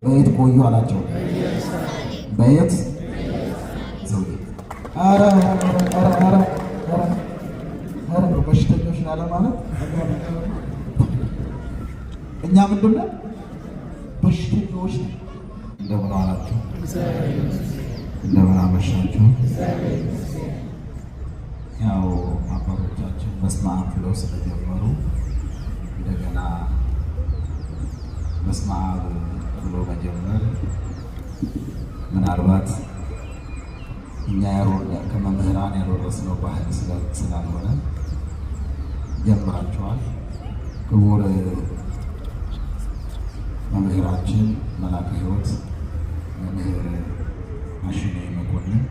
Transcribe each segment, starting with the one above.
በየት ቆዩ አላቸው። በየት ዘው በሽተኞች ናለ ማለት እኛ ምንድነው? በሽተኞች። እንደምን አላችሁ? እንደምን አመሻችሁ? ያው አባቶቻችን በስመ አብ ብለው ስለጀመሩ እንደገና በስመ አብ ብሎ መጀመር ምናልባት እኛ ከመምህራን ያልወረስነው ባህል ስላልሆነ ጀምራቸዋል። ክቡር መምህራችን መላከ ሕይወት መምህር አሽኔ መኮንን፣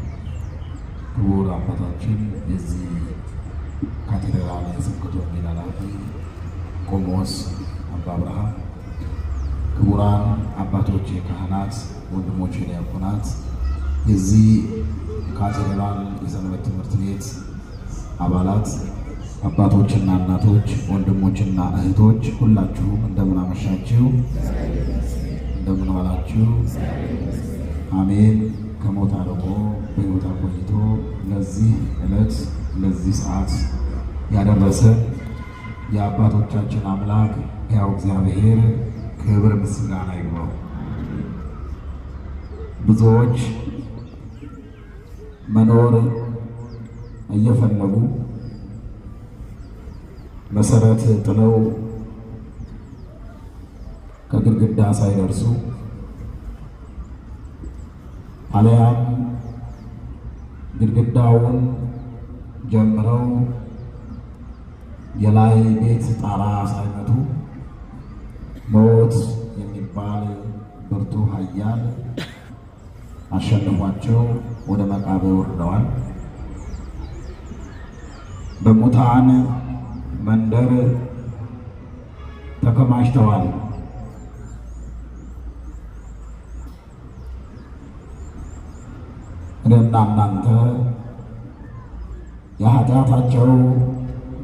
ክቡር አባታችን የዚህ ካቴድራል የስብከተ ወንጌል ኃላፊ ቆሞስ አባ አብርሃም፣ ክቡራን አባቶች ካህናት፣ ወንድሞች ዲያቆናት፣ የዚህ ካቴድራል የሰንበት ትምህርት ቤት አባላት፣ አባቶችና እናቶች፣ ወንድሞችና እህቶች ሁላችሁም እንደምን አመሻችሁ? እንደምን ዋላችሁ? አሜን። ከሞት አርቆ በሕይወት አቆይቶ ለዚህ ዕለት ለዚህ ሰዓት ያደረሰ የአባቶቻችን አምላክ ያው እግዚአብሔር ክብር ምስጋና ይግባው። ብዙዎች መኖር እየፈለጉ መሰረት ጥለው ከግድግዳ ሳይደርሱ አለያም ግድግዳውን ጀምረው የላይ ቤት ጣራ ሳይመቱ ሞት የሚባል ብርቱ ኃያል አሸንፏቸው ወደ መቃብር ወርደዋል። በሙታን መንደር ተከማችተዋል። እኔና እናንተ የኃጢአታቸው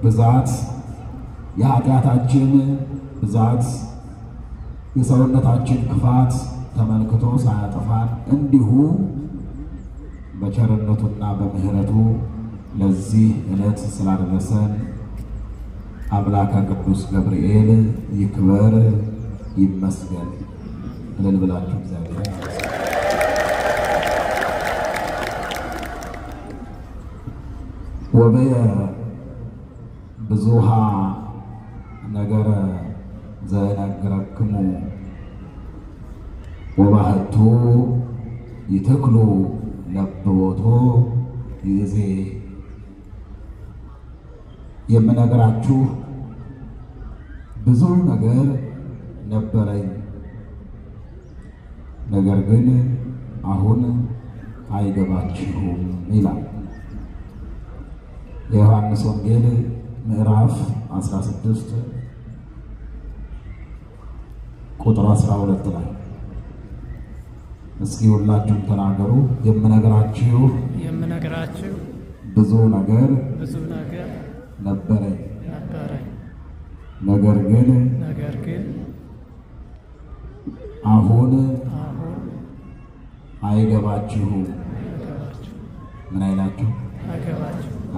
ብዛት የኃጢአታችን ብዛት የሰውነታችን ክፋት ተመልክቶ ሳያጠፋን እንዲሁ በቸርነቱና በምሕረቱ ለዚህ ዕለት ስላደረሰን አምላከ ቅዱስ ገብርኤል ይክበር ይመስገን። እልል ብላችሁ እግዚአብሔር ወበየ ብዙሃ ነገረ ዘነግረክሙ ወባህቱ ይተክሉ ለብቦቶ ጊዜ። የምነግራችሁ ብዙ ነገር ነበረኝ፣ ነገር ግን አሁን አይገባችሁም ይላል የዮሐንስ ወንጌል ምዕራፍ 16 ቁጥር 12 ላይ። እስኪ ሁላችሁም ተናገሩ። የምነግራችሁ ብዙ ነገር ነበረኝ፣ ነገር ግን አሁን አይገባችሁም። ምን አይላችሁ?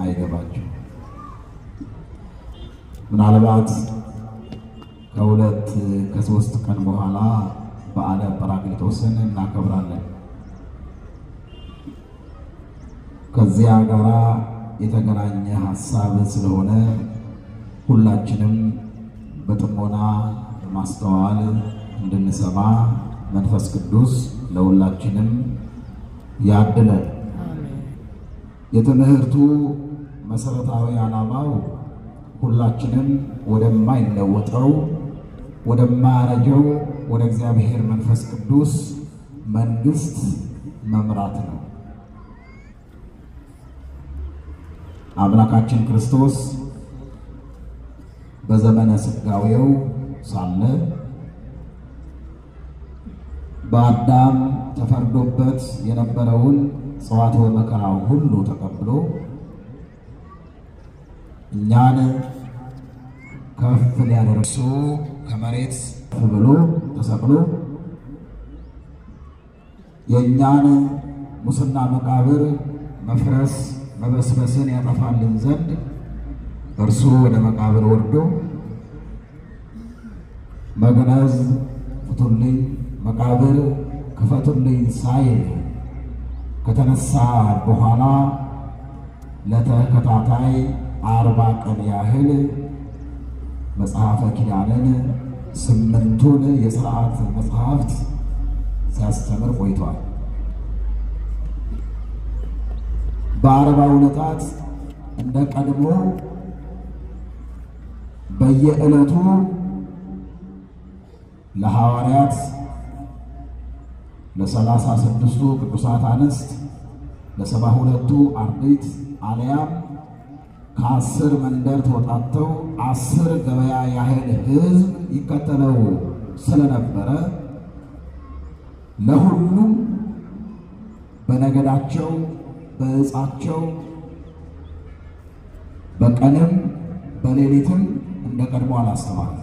አይገባችሁ። ምናልባት ከሁለት ከሶስት ቀን በኋላ በዓለ ጰራቅሊጦስን እናከብራለን። ከዚያ ጋራ የተገናኘ ሀሳብ ስለሆነ ሁላችንም በጥሞና በማስተዋል እንድንሰማ መንፈስ ቅዱስ ለሁላችንም ያድለን። የትምህርቱ መሰረታዊ ዓላማው ሁላችንም ወደማይለወጠው ወደማያረጀው ወደ እግዚአብሔር መንፈስ ቅዱስ መንግሥት መምራት ነው። አምላካችን ክርስቶስ በዘመነ ሥጋዌው ሳለ በአዳም ተፈርዶበት የነበረውን ጽዋትወ መከራው ሁሉ ተቀብሎ እኛን ከፍ ሊያደርሱ ከመሬት ብሎ ተሰቅሎ የእኛን ሙስና መቃብር መፍረስ መበስበስን ያጠፋልን ዘንድ እርሱ ወደ መቃብር ወርዶ መግነዝ ፍቱልኝ፣ መቃብር ክፈቱልኝ ሳይል ከተነሳ በኋላ ለተከታታይ 40 ቀን ያህል መጽሐፈ ኪዳንን 8ቱን የሥርዓት መጽሐፍት ሲያስተምር ቆይቷል። በ40 ዕለታት እንደ ቀድሞ በየዕለቱ ለሐዋርያት ለ36ቱ ቅዱሳት አንስት ለ72ቱ አርድእት አልያም ከ10 መንደር ተወጣጥተው 10 ገበያ ያህል ሕዝብ ይከተለው ስለነበረ ለሁሉም በነገዳቸው በዕጻቸው በቀንም በሌሊትም እንደ ቀድሞ አላስተማርም።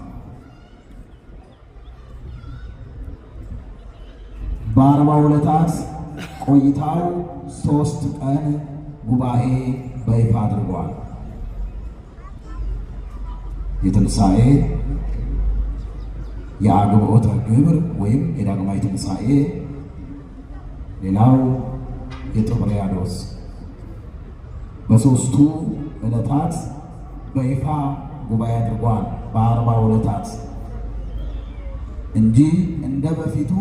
በ40 ዕለታት ቆይታው 3 ቀን ጉባኤ በይፋ አድርገዋል። የትንሣኤ የአግብኦተ ግብር ወይም የዳግማይ ትንሣኤ፣ ሌላው የጥብርያዶስ በ3ቱ ዕለታት በይፋ ጉባኤ አድርጓል። በ40 ዕለታት እንጂ እንደ በፊቱ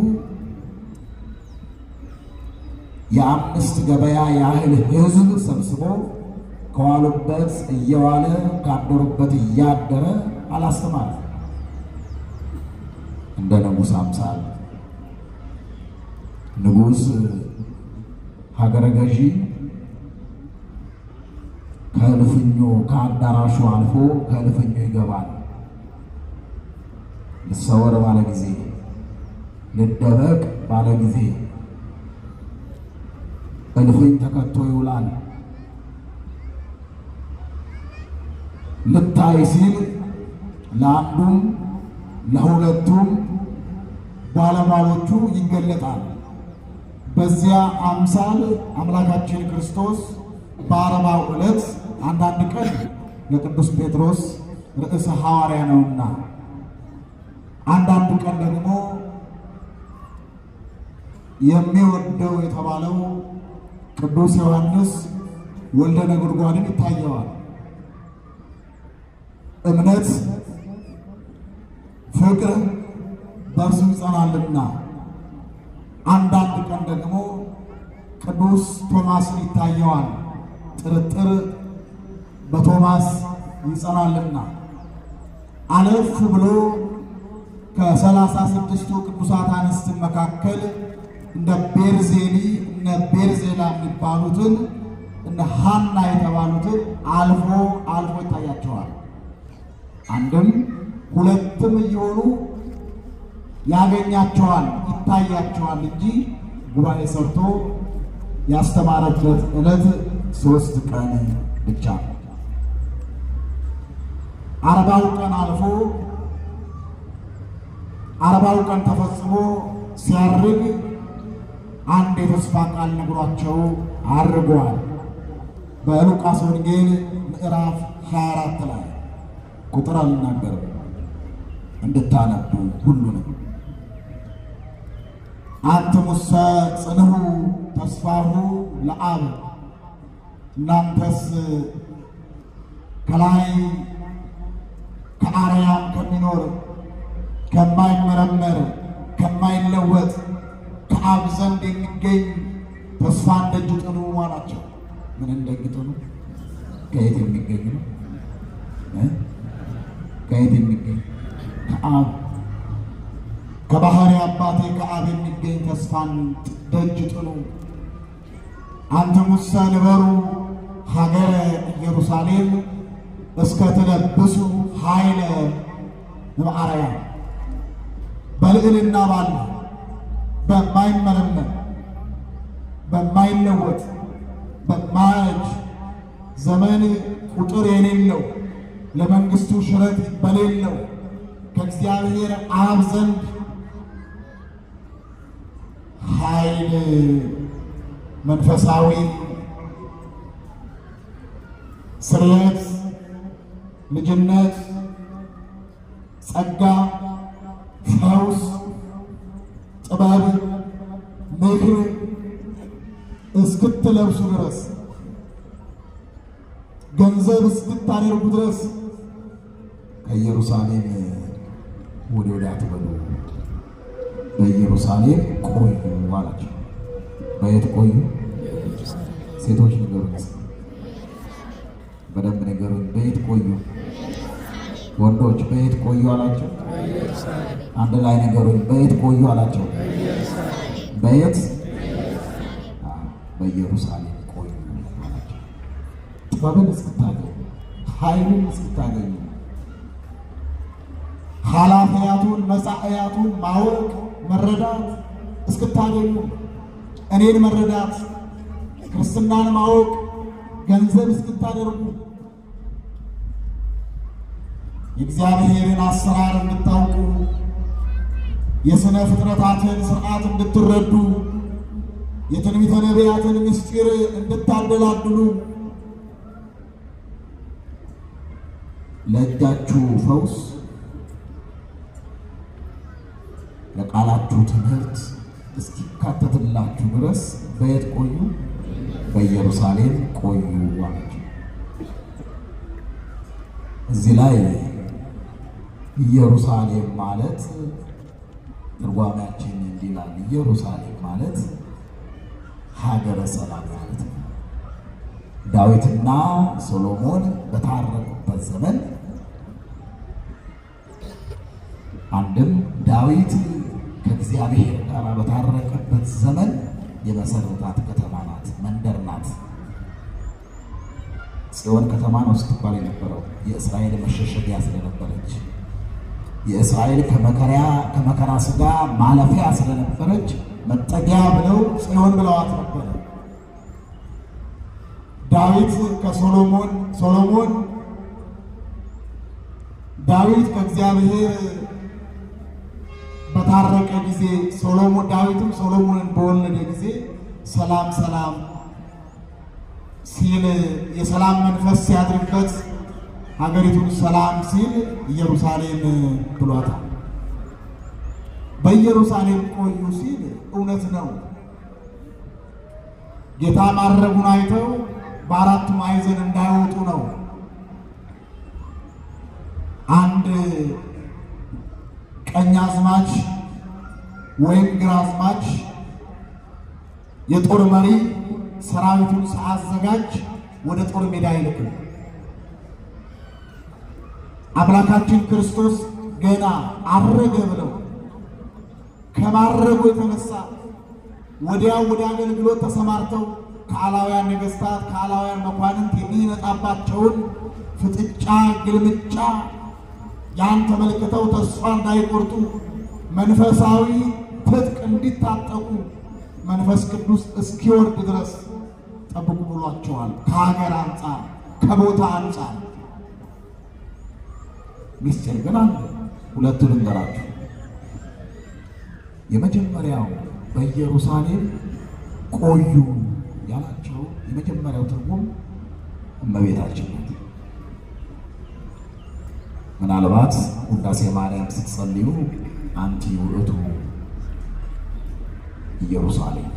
የ5 ገበያ ያህል ሕዝብ ሰብስቦ ከዋሉበት እየዋለ ካደሩበት እያደረ አላስተማረም። እንደ ንጉሥ አምሳል ንጉሥ ሀገረ ገዢ ከእልፍኙ ከአዳራሹ አልፎ ከእልፍኙ ይገባል። ልሰወር ባለ ጊዜ፣ ልደበቅ ባለ ጊዜ እልፍኝ ተከቶ ይውላል። ልታይ ሲል ለአንዱም ለሁለቱም ባለሟሎቹ ይገለጣል። በዚያ አምሳል አምላካችን ክርስቶስ በ40 ዕለት አንዳንድ ቀን ለቅዱስ ጴጥሮስ ርዕሰ ሐዋርያ ነውና፣ አንዳንድ ቀን ደግሞ የሚወደው የተባለው ቅዱስ ዮሐንስ ወልደ ነጎድጓድን ይታየዋል። እምነት ፍቅር በእርሱ ይጸናልና። አንዳንድ ቀን ደግሞ ቅዱስ ቶማስን ይታየዋል። ጥርጥር በቶማስ ይጸናልና። አለፍ ብሎ ከ36ቱ ቅዱሳት አንስት መካከል እንደ ቤርዜሊ እነ ቤርዜላ የሚባሉትን እነ ሐና የተባሉትን አልፎ ይታያቸዋል። አንድም ሁለትም እየሆኑ ያገኛቸዋል፣ ይታያቸዋል እንጂ ጉባኤ ሰርቶ ያስተማረበት ዕለት 3 ቀን ብቻ። 40ው ቀን አልፎ 40ው ቀን ተፈጽሞ ሲያርግ አንድ የተስፋ ቃል ነግሯቸው አርጓል። በሉቃስ ወንጌል ምዕራፍ 24 ላይ ቁጥር አልናገርም እንድታነቡ ሁሉንም። አንትሙሰ ጽንሑ ተስፋሁ ለአብ፣ እናንተስ ከላይ ከአርያም ከሚኖር ከማይመረመር ከማይለወጥ ከአብ ዘንድ የሚገኝ ተስፋን ደጅ ጥኑ አላቸው። ምን እንደጅ ጥኑ? ከየት የሚገኝ ነው? ከየት የሚገኝ? ከአብ ከባህሪ አባቴ ከአብ የሚገኝ ተስፋን ደጅ ጥኑ። አንትሙሰ ንበሩ ሀገረ ኢየሩሳሌም እስከ ትለብሱ ኃይለ እምአርያም፣ በልዕልና ባለ በማይመረመር በማይለወጥ በማያጅ ዘመን ቁጥር የሌለው ለመንግስቱ ሽረት በሌለው ከእግዚአብሔር አብ ዘንድ ኃይል መንፈሳዊ ስርየት፣ ልጅነት፣ ጸጋ፣ ፈውስ፣ ጥበብ፣ ምክር እስክትለብሱ ድረስ ገንዘብ እስክታደርጉ ድረስ ከኢየሩሳሌም ወደ ወዲያ አትበሉ፣ በኢየሩሳሌም ቆዩ አላቸው። በየት ቆዩ? ሴቶች ንገሩኝ፣ በደንብ ንገሩኝ። በየት ቆዩ? ወንዶች በየት ቆዩ አላቸው? አንድ ላይ ንገሩኝ። በየት ቆዩ አላቸው? በየት? በኢየሩሳሌም ቆዩ አላቸው። ጥበብን እስክታገኙ፣ ኃይልን እስክታገኙ፣ ኃላፊያቱን መጻእያቱን ማወቅ መረዳት እስክታገኙ፣ እኔን መረዳት ክርስትናን ማወቅ ገንዘብ እስክታደርጉ፣ የእግዚአብሔርን አሰራር እንድታውቁ፣ የሥነ ፍጥረታትን ሥርዓት እንድትረዱ፣ የትንቢተ ነቢያትን ምስጢር እንድታደላድሉ፣ ለእጃችሁ ፈውስ፣ ለቃላችሁ ትምህርት እስኪካተትላችሁ ድረስ በየት ቆዩ? በኢየሩሳሌም ቆዩ አላቸው። እዚህ ላይ ኢየሩሳሌም ማለት ትርጓሜያችን እንዲህ ይላል። ኢየሩሳሌም ማለት ሀገረ ሰላም ማለት ነው። ዳዊትና ሶሎሞን በታረቁበት ዘመን አንድም ዳዊት ከእግዚአብሔር ጋር በታረቀበት ዘመን የመሰረታት ከተማ ናት፣ መንደር ናት። ጽዮን ከተማ ነው ስትባል የነበረው የእስራኤል መሸሸጊያ ስለነበረች፣ የእስራኤል ከመከራ ሥጋ ማለፊያ ስለነበረች መጠጊያ ብለው ጽዮን ብለዋት ነበረ። ዳዊት ከሶሎሞን ዳዊት ከእግዚአብሔር በታረቀ ጊዜ ዳዊትም ሶሎሞንን በወለደ ጊዜ ሰላም ሰላም ሲል የሰላም መንፈስ ሲያድርበት ሀገሪቱን ሰላም ሲል ኢየሩሳሌም ብሏታል። በኢየሩሳሌም ቆዩ ሲል እውነት ነው። ጌታ ማድረጉን አይተው በአራቱ ማዕዘን እንዳይወጡ ነው። አንድ ቀኛዝማች ወይም ግራዝማች የጦር መሪ ሰራዊቱን ሳያዘጋጅ ወደ ጦር ሜዳ አይልክም። አምላካችን ክርስቶስ ገና አረገ ብለው ከማረጉ የተነሳ ወዲያው ወደ አገልግሎት ተሰማርተው ከአላውያን ነገሥታት ከአላውያን መኳንንት የሚመጣባቸውን ፍጥጫ፣ ግልምጫ ያን ተመልክተው ተስፋ እንዳይቆርጡ መንፈሳዊ ትጥቅ እንዲታጠቁ መንፈስ ቅዱስ እስኪወርድ ድረስ ጠብቁ ብሏቸዋል። ከሀገር አንጻር ከቦታ አንጻር ሚስጥር ግን አለ። ሁለቱን እንገራችሁ። የመጀመሪያው በኢየሩሳሌም ቆዩ ያላቸው የመጀመሪያው ትርጉም እመቤታችን ናት። ምናልባት ውዳሴ ማርያም ስትጸልዩ አንቲ ውእቱ ኢየሩሳሌም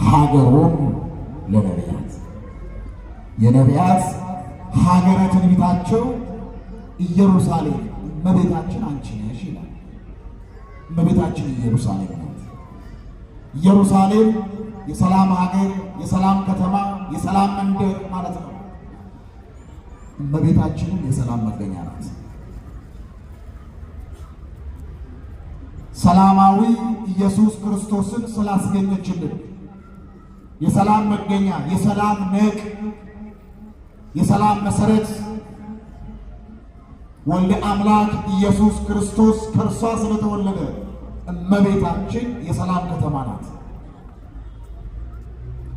ሀገሮም ለነቢያት፣ የነቢያት ሀገረ ትንቢታቸው ኢየሩሳሌም እመቤታችን አንቺ ነሽ ይላል። እመቤታችን ኢየሩሳሌም ናት። ኢየሩሳሌም የሰላም ሀገር፣ የሰላም ከተማ፣ የሰላም መንደር ማለት ነው። እመቤታችንም የሰላም መገኛ ናት። ሰላማዊ ኢየሱስ ክርስቶስን ስላስገኘችልን የሰላም መገኛ፣ የሰላም ነቅ፣ የሰላም መሰረት ወልደ አምላክ ኢየሱስ ክርስቶስ ከእርሷ ስለተወለደ እመቤታችን የሰላም ከተማ ናት።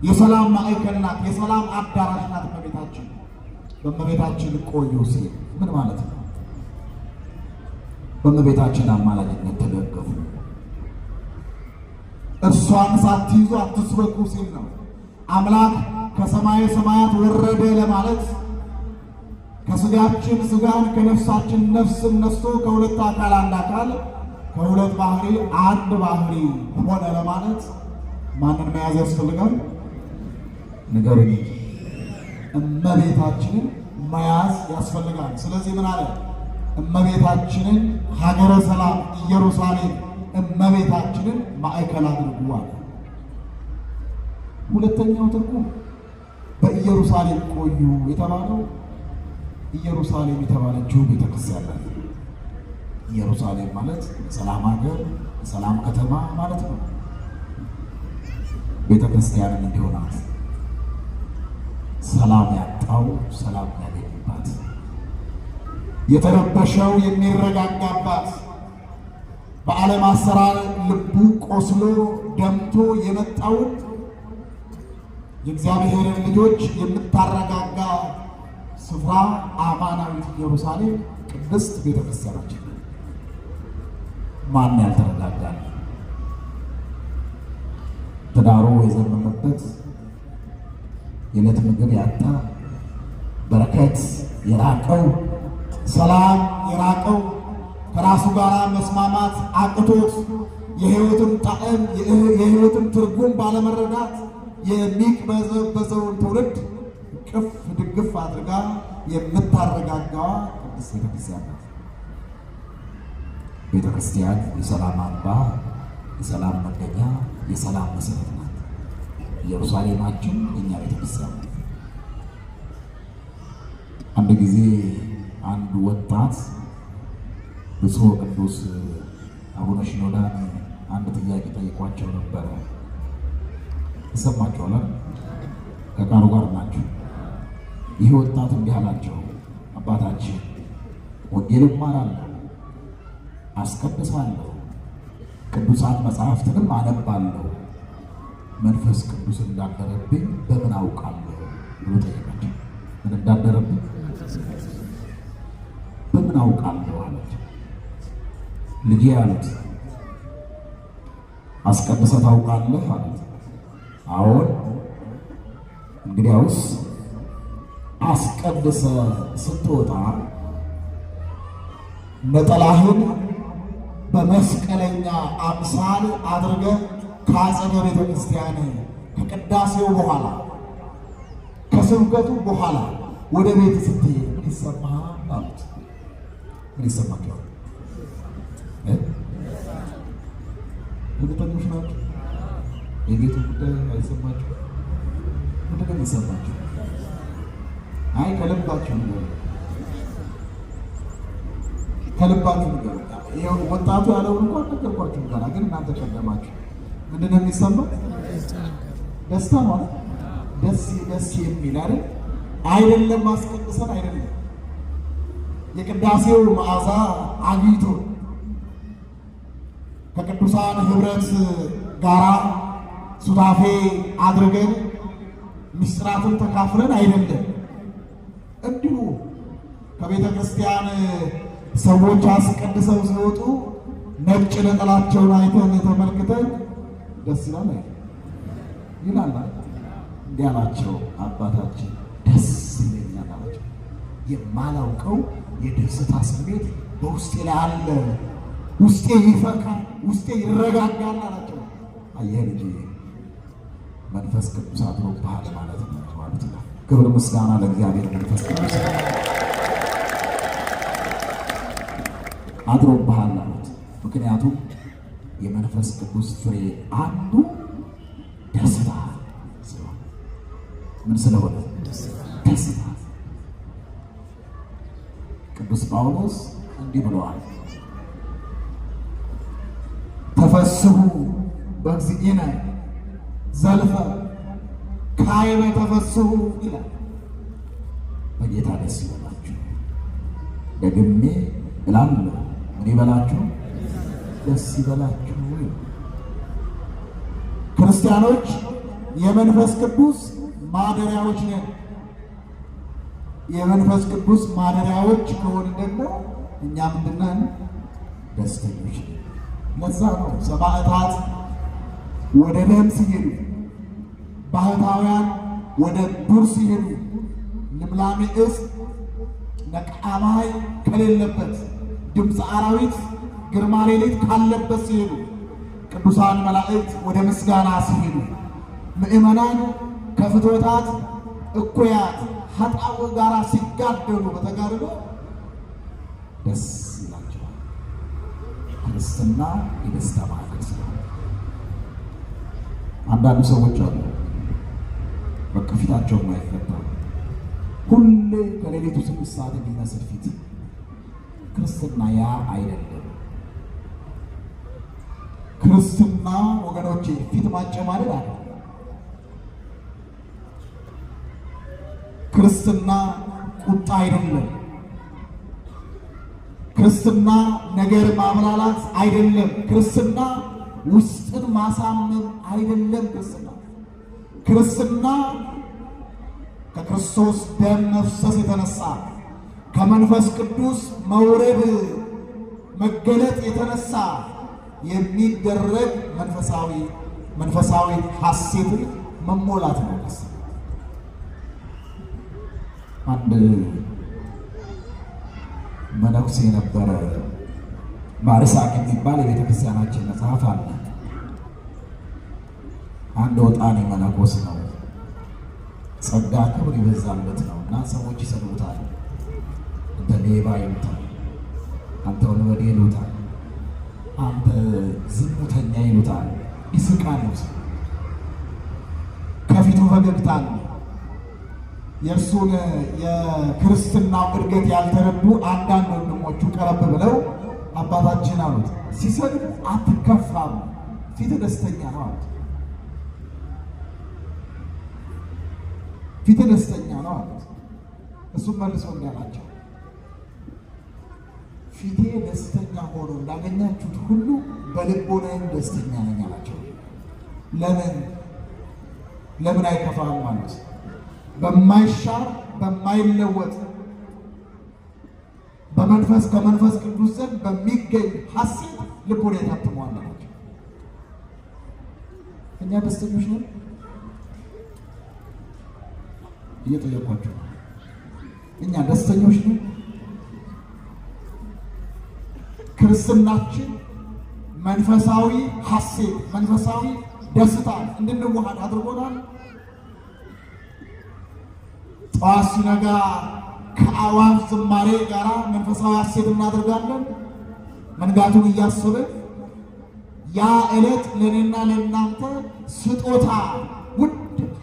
የሰላም ማዕከል ናት። የሰላም አዳራሽ ናት እመቤታችን። በእመቤታችን ቆዩ ሲል ምን ማለት ነው? በእመቤታችን አማላጅነት ተደገፉ። እርሷን ሳትይዙ አትስበኩ ሲል ነው። አምላክ ከሰማየ ሰማያት ወረደ ለማለት ከስጋችን ስጋን ከነፍሳችን ነፍስን ነስቶ ከሁለት አካል አንድ አካል ከሁለት ባህሪ አንድ ባህሪ ሆነ ለማለት ማንን መያዝ ያስፈልጋል? ንገሩኝ። እመቤታችንን መያዝ ያስፈልጋል። ስለዚህ ምን አለ? እመቤታችንን ሀገረ ሰላም ኢየሩሳሌም እመቤታችንን ማዕከል አድርጉ አለ። ሁለተኛው ትርጉም በኢየሩሳሌም ቆዩ የተባለው ኢየሩሳሌም የተባለችው ቤተክርስቲያን ናት። ኢየሩሳሌም ማለት የሰላም ሀገር፣ የሰላም ከተማ ማለት ነው። ቤተክርስቲያንም እንዲሆናት ሰላም ያጣው ሰላም ያገኝባት፣ የተረበሸው የሚረጋጋባት፣ በዓለም አሰራር ልቡ ቆስሎ ደምቶ የመጣውን የእግዚአብሔርን ልጆች የምታረጋጋ ስፍራ አማናዊት ኢየሩሳሌም ቅድስት ቤተክርስቲያናችን። ማን ያልተረጋጋል? ትዳሩ የዘመመበት፣ የዕለት ምግብ ያጣ፣ በረከት የራቀው፣ ሰላም የራቀው፣ ከራሱ ጋር መስማማት አቅቶት የሕይወትን ጣዕም የሕይወትን ትርጉም ባለመረዳት የሚቅበዘበዘውን ትውልድ ቅፍ ድግፍ አድርጋ የምታረጋጋዋ ቅድስት ቤተክርስቲያን ናት። ቤተክርስቲያን የሰላም አምባ፣ የሰላም መገኛ፣ የሰላም መሰረት ናት። ኢየሩሳሌማችን የእኛ ቤተክርስቲያን ናት። አንድ ጊዜ አንድ ወጣት ብፁዕ ቅዱስ አቡነ ሽኖዳን አንድ ጥያቄ ጠይቋቸው ነበረ። ይሰማችኋል? ከቃሉ ጋር ናቸው። ይህ ወጣት እንዲህ አላቸው፣ አባታችን ወንጌል እማራለሁ፣ አስቀድሳለሁ፣ ቅዱሳት መጽሐፍትንም አነባለሁ፣ መንፈስ ቅዱስ እንዳደረብኝ በምን አውቃለሁ ብሎ ጠየቃቸው። ምን እንዳደረብኝ በምን አውቃለሁ አላቸው። ልጄ አሉት፣ አስቀድሰህ ታውቃለህ አሉት። አዎን፣ እንግዲያውስ አስቀድሰህ ስትወጣ ነጠላህን በመስቀለኛ አምሳል አድርገህ ከአጸደ ቤተ ክርስቲያን ከቅዳሴው በኋላ ከስብከቱ በኋላ ወደ ቤት ስትሄድ ምን ይሰማሃል አሉት። ምን ይሰማችኋል? እርግጠኞች ናቸው? የቤቱ ጉዳይ አይሰማችሁ? ምንድን ነው የሚሰማችሁ? አይ ከልባችሁ ንገሩ፣ ከልባችሁ ንገሩ። ይኸው ወጣቱ ያለውን እንኳን ነገርኳችሁ ጋር ግን እናንተ ቀደማችሁ። ምንድን ነው የሚሰማው? ደስታ ማለት ደስ የሚል አይደል? አይደለም ማስቀድሰን አይደለም የቅዳሴው መዓዛ አግኝቶ ከቅዱሳን ህብረት ጋራ ሱታፌ አድርገን ምስጢራትን ተካፍለን አይደለም። እንዲሁ ከቤተ ክርስቲያን ሰዎች አስቀድሰው ሲወጡ ነጭ ነጠላቸውን አይተን ተመልክተን ደስ ይላል ይላል። እንዲህ አላቸው አባታችን፣ ደስ ይለኛል አላቸው። የማላውቀው የደስታ ስሜት በውስጤ ላይ አለ፣ ውስጤ ይፈካል፣ ውስጤ ይረጋጋል አላቸው። አየህ ልጄ መንፈስ ቅዱስ አድሮብሃል ማለት ነው ማለት ነው። ክብር ምስጋና ለእግዚአብሔር። መንፈስ ቅዱስ አድሮብሃል አሉት። ምክንያቱም የመንፈስ ቅዱስ ፍሬ አንዱ ደስታ ስለሆነ። ምን ስለሆነ? ደስታ። ቅዱስ ጳውሎስ እንዲህ ብለዋል፣ ተፈስሑ በእግዚእነ ዘልፈ ካይበ ተፈስሑ ይላል። በጌታ ደስ ይበላችሁ። ደግሜ እላለሁ፣ ምን ይበላችሁ? ደስ ይበላችሁ። ክርስቲያኖች የመንፈስ ቅዱስ ማደሪያዎች ነን። የመንፈስ ቅዱስ ማደሪያዎች ከሆን ደግሞ እኛ ምንድነን? ደስተኞች። ለዛ ነው ሰማዕታት ወደ ደም ሲሄዱ፣ ባህታውያን ወደ ዱር ሲሄዱ፣ ልምላሜ ዕፅ ነቃማይ ከሌለበት ድምፀ አራዊት ግርማ ሌሊት ካለበት ሲሄዱ፣ ቅዱሳን መላእክት ወደ ምስጋና ሲሄዱ፣ ምእመናን ከፍትወታት እኩያት ኃጣው ጋራ ሲጋደሉ በተጋድሎ ደስ ይላቸዋል። ክርስትና የደስታ ማዕከል ስለሆነ አንዳንድ ሰዎች አሉ በቃ ፊታቸው የማይፈታ ሁሌ ከሌሊቱ 6 ሰዓት የሚመስል ፊት። ክርስትና ያ አይደለም። ክርስትና ወገኖቼ ፊት ማጨማደድ አለ። ክርስትና ቁጣ አይደለም። ክርስትና ነገር ማብላላት አይደለም። ክርስትና ውስጥን ማሳመን አይደለም። ክርስትና ከክርስቶስ ደም መፍሰስ የተነሳ ከመንፈስ ቅዱስ መውረድ መገለጥ የተነሳ የሚደረግ መንፈሳዊ ሐሴትን መሞላት ነው። አንድ መነኩሴ ነበረ። ማርሳቅ የሚባል የቤተ ክርስቲያናችን መጽሐፍ አለ። አንድ ወጣኔ መነኮስ ነው። ጸጋ ክብር ይበዛለት ነው እና ሰዎች ይሰድቡታል። አንተ ሌባ ይሉታል፣ አንተ ወንበዴ ይሉታል፣ አንተ ዝሙተኛ ይሉታል። ይስቃል። ከፊቱ ፈገግታ አለ። የእርሱን የክርስትናው እድገት ያልተረዱ አንዳንድ ወንድሞቹ ቀረብ ብለው አባታችን አሉት፣ ሲሰድቡ አትከፋም፣ ፊት ደስተኛ ነው አሉት። ፊት ደስተኛ ነው አሉት። እሱም መልሶ እንዳላቸው ፊቴ ደስተኛ ሆኖ እንዳገኛችሁት ሁሉ በልቦናዬም ደስተኛ ነኝ አላቸው። ለምን አይከፋም ማለት በማይሻር በማይለወጥ በመንፈስ ከመንፈስ ቅዱስ ዘንድ በሚገኝ ሐሴት ልቦና የታትመዋል አላቸው። እኛ ደስተኞች ነን? እየጠየኳቸው እኛ ደስተኞች ነን? ክርስትናችን መንፈሳዊ ሐሴት መንፈሳዊ ደስታ እንድንዋሃድ አድርጎናል። ጠዋት ሲነጋ ከአዕዋፍ ዝማሬ ጋር መንፈሳዊ ሐሴት እናደርጋለን። መንጋቱን እያሰብን ያ ዕለት ለእኔና ለእናንተ ስጦታ ውድ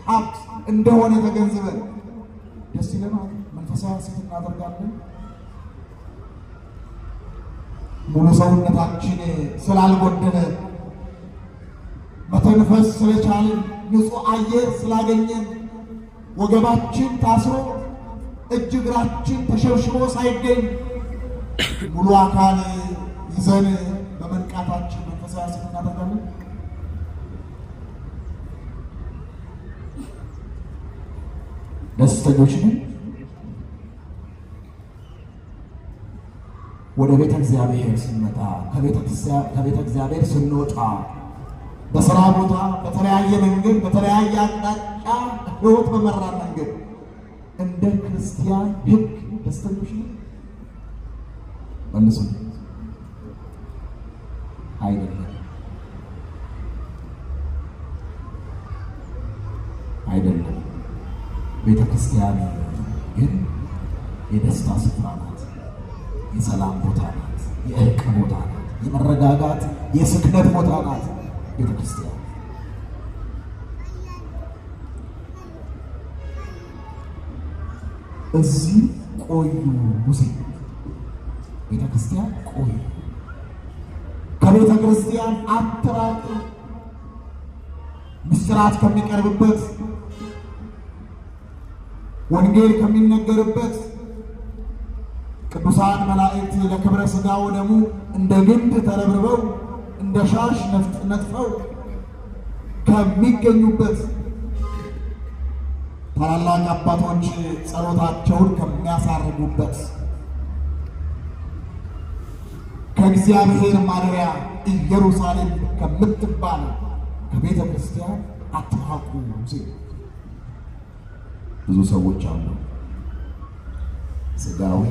ሀብት እንደሆነ ተገንዝበን ደስ ይለናል። መንፈሳዊ ሐሴት እናደርጋለን። ሙሉ ሰውነታችን ስላልጎደለ መተንፈስ ስለቻልን ንጹሕ አየር ስላገኘን ወገባችን ታስሮ እጅ እግራችን ተሸብሽቦ ሳይገኝ ሙሉ አካል ይዘን በመንቃታችን መንፈሳዊ ሐሴት እናደርጋለን። ደስተኞች ነን? ወደ ቤተ እግዚአብሔር ስንመጣ ከቤተ እግዚአብሔር ስንወጣ በሥራ ቦታ በተለያየ መንገድ በተለያየ አቅጣጫ ሕይወት በመራን መንገድ እንደ ክርስቲያን ሕግ ደስተኞች ነን? መልሱ። አይደለም። ቤተ ክርስቲያን ግን የደስታ ስፍራ ናት። የሰላም ቦታ ናት። የእርቅ ቦታ ናት። የመረጋጋት የስክነት ቦታ ናት ቤተ ክርስቲያን። እዚህ ቆዩ ሙሴ፣ ቤተ ክርስቲያን ቆዩ። ከቤተ ክርስቲያን አትራቁ። ምስጢራት ከሚቀርብበት፣ ወንጌል ከሚነገርበት፣ ቅዱሳን መላእክት ለክብረ ሥጋ ወደሙ እንደ ግንድ ተረብርበው እንደ ሻሽ ነጥፈው ከሚገኙበት፣ ታላላቅ አባቶች ጸሎታቸውን ከሚያሳርጉበት፣ ከእግዚአብሔር ማደሪያ ኢየሩሳሌም ከምትባል ከቤተ ክርስቲያን አትራቁ ሲል ብዙ ሰዎች አሉ ስጋዊ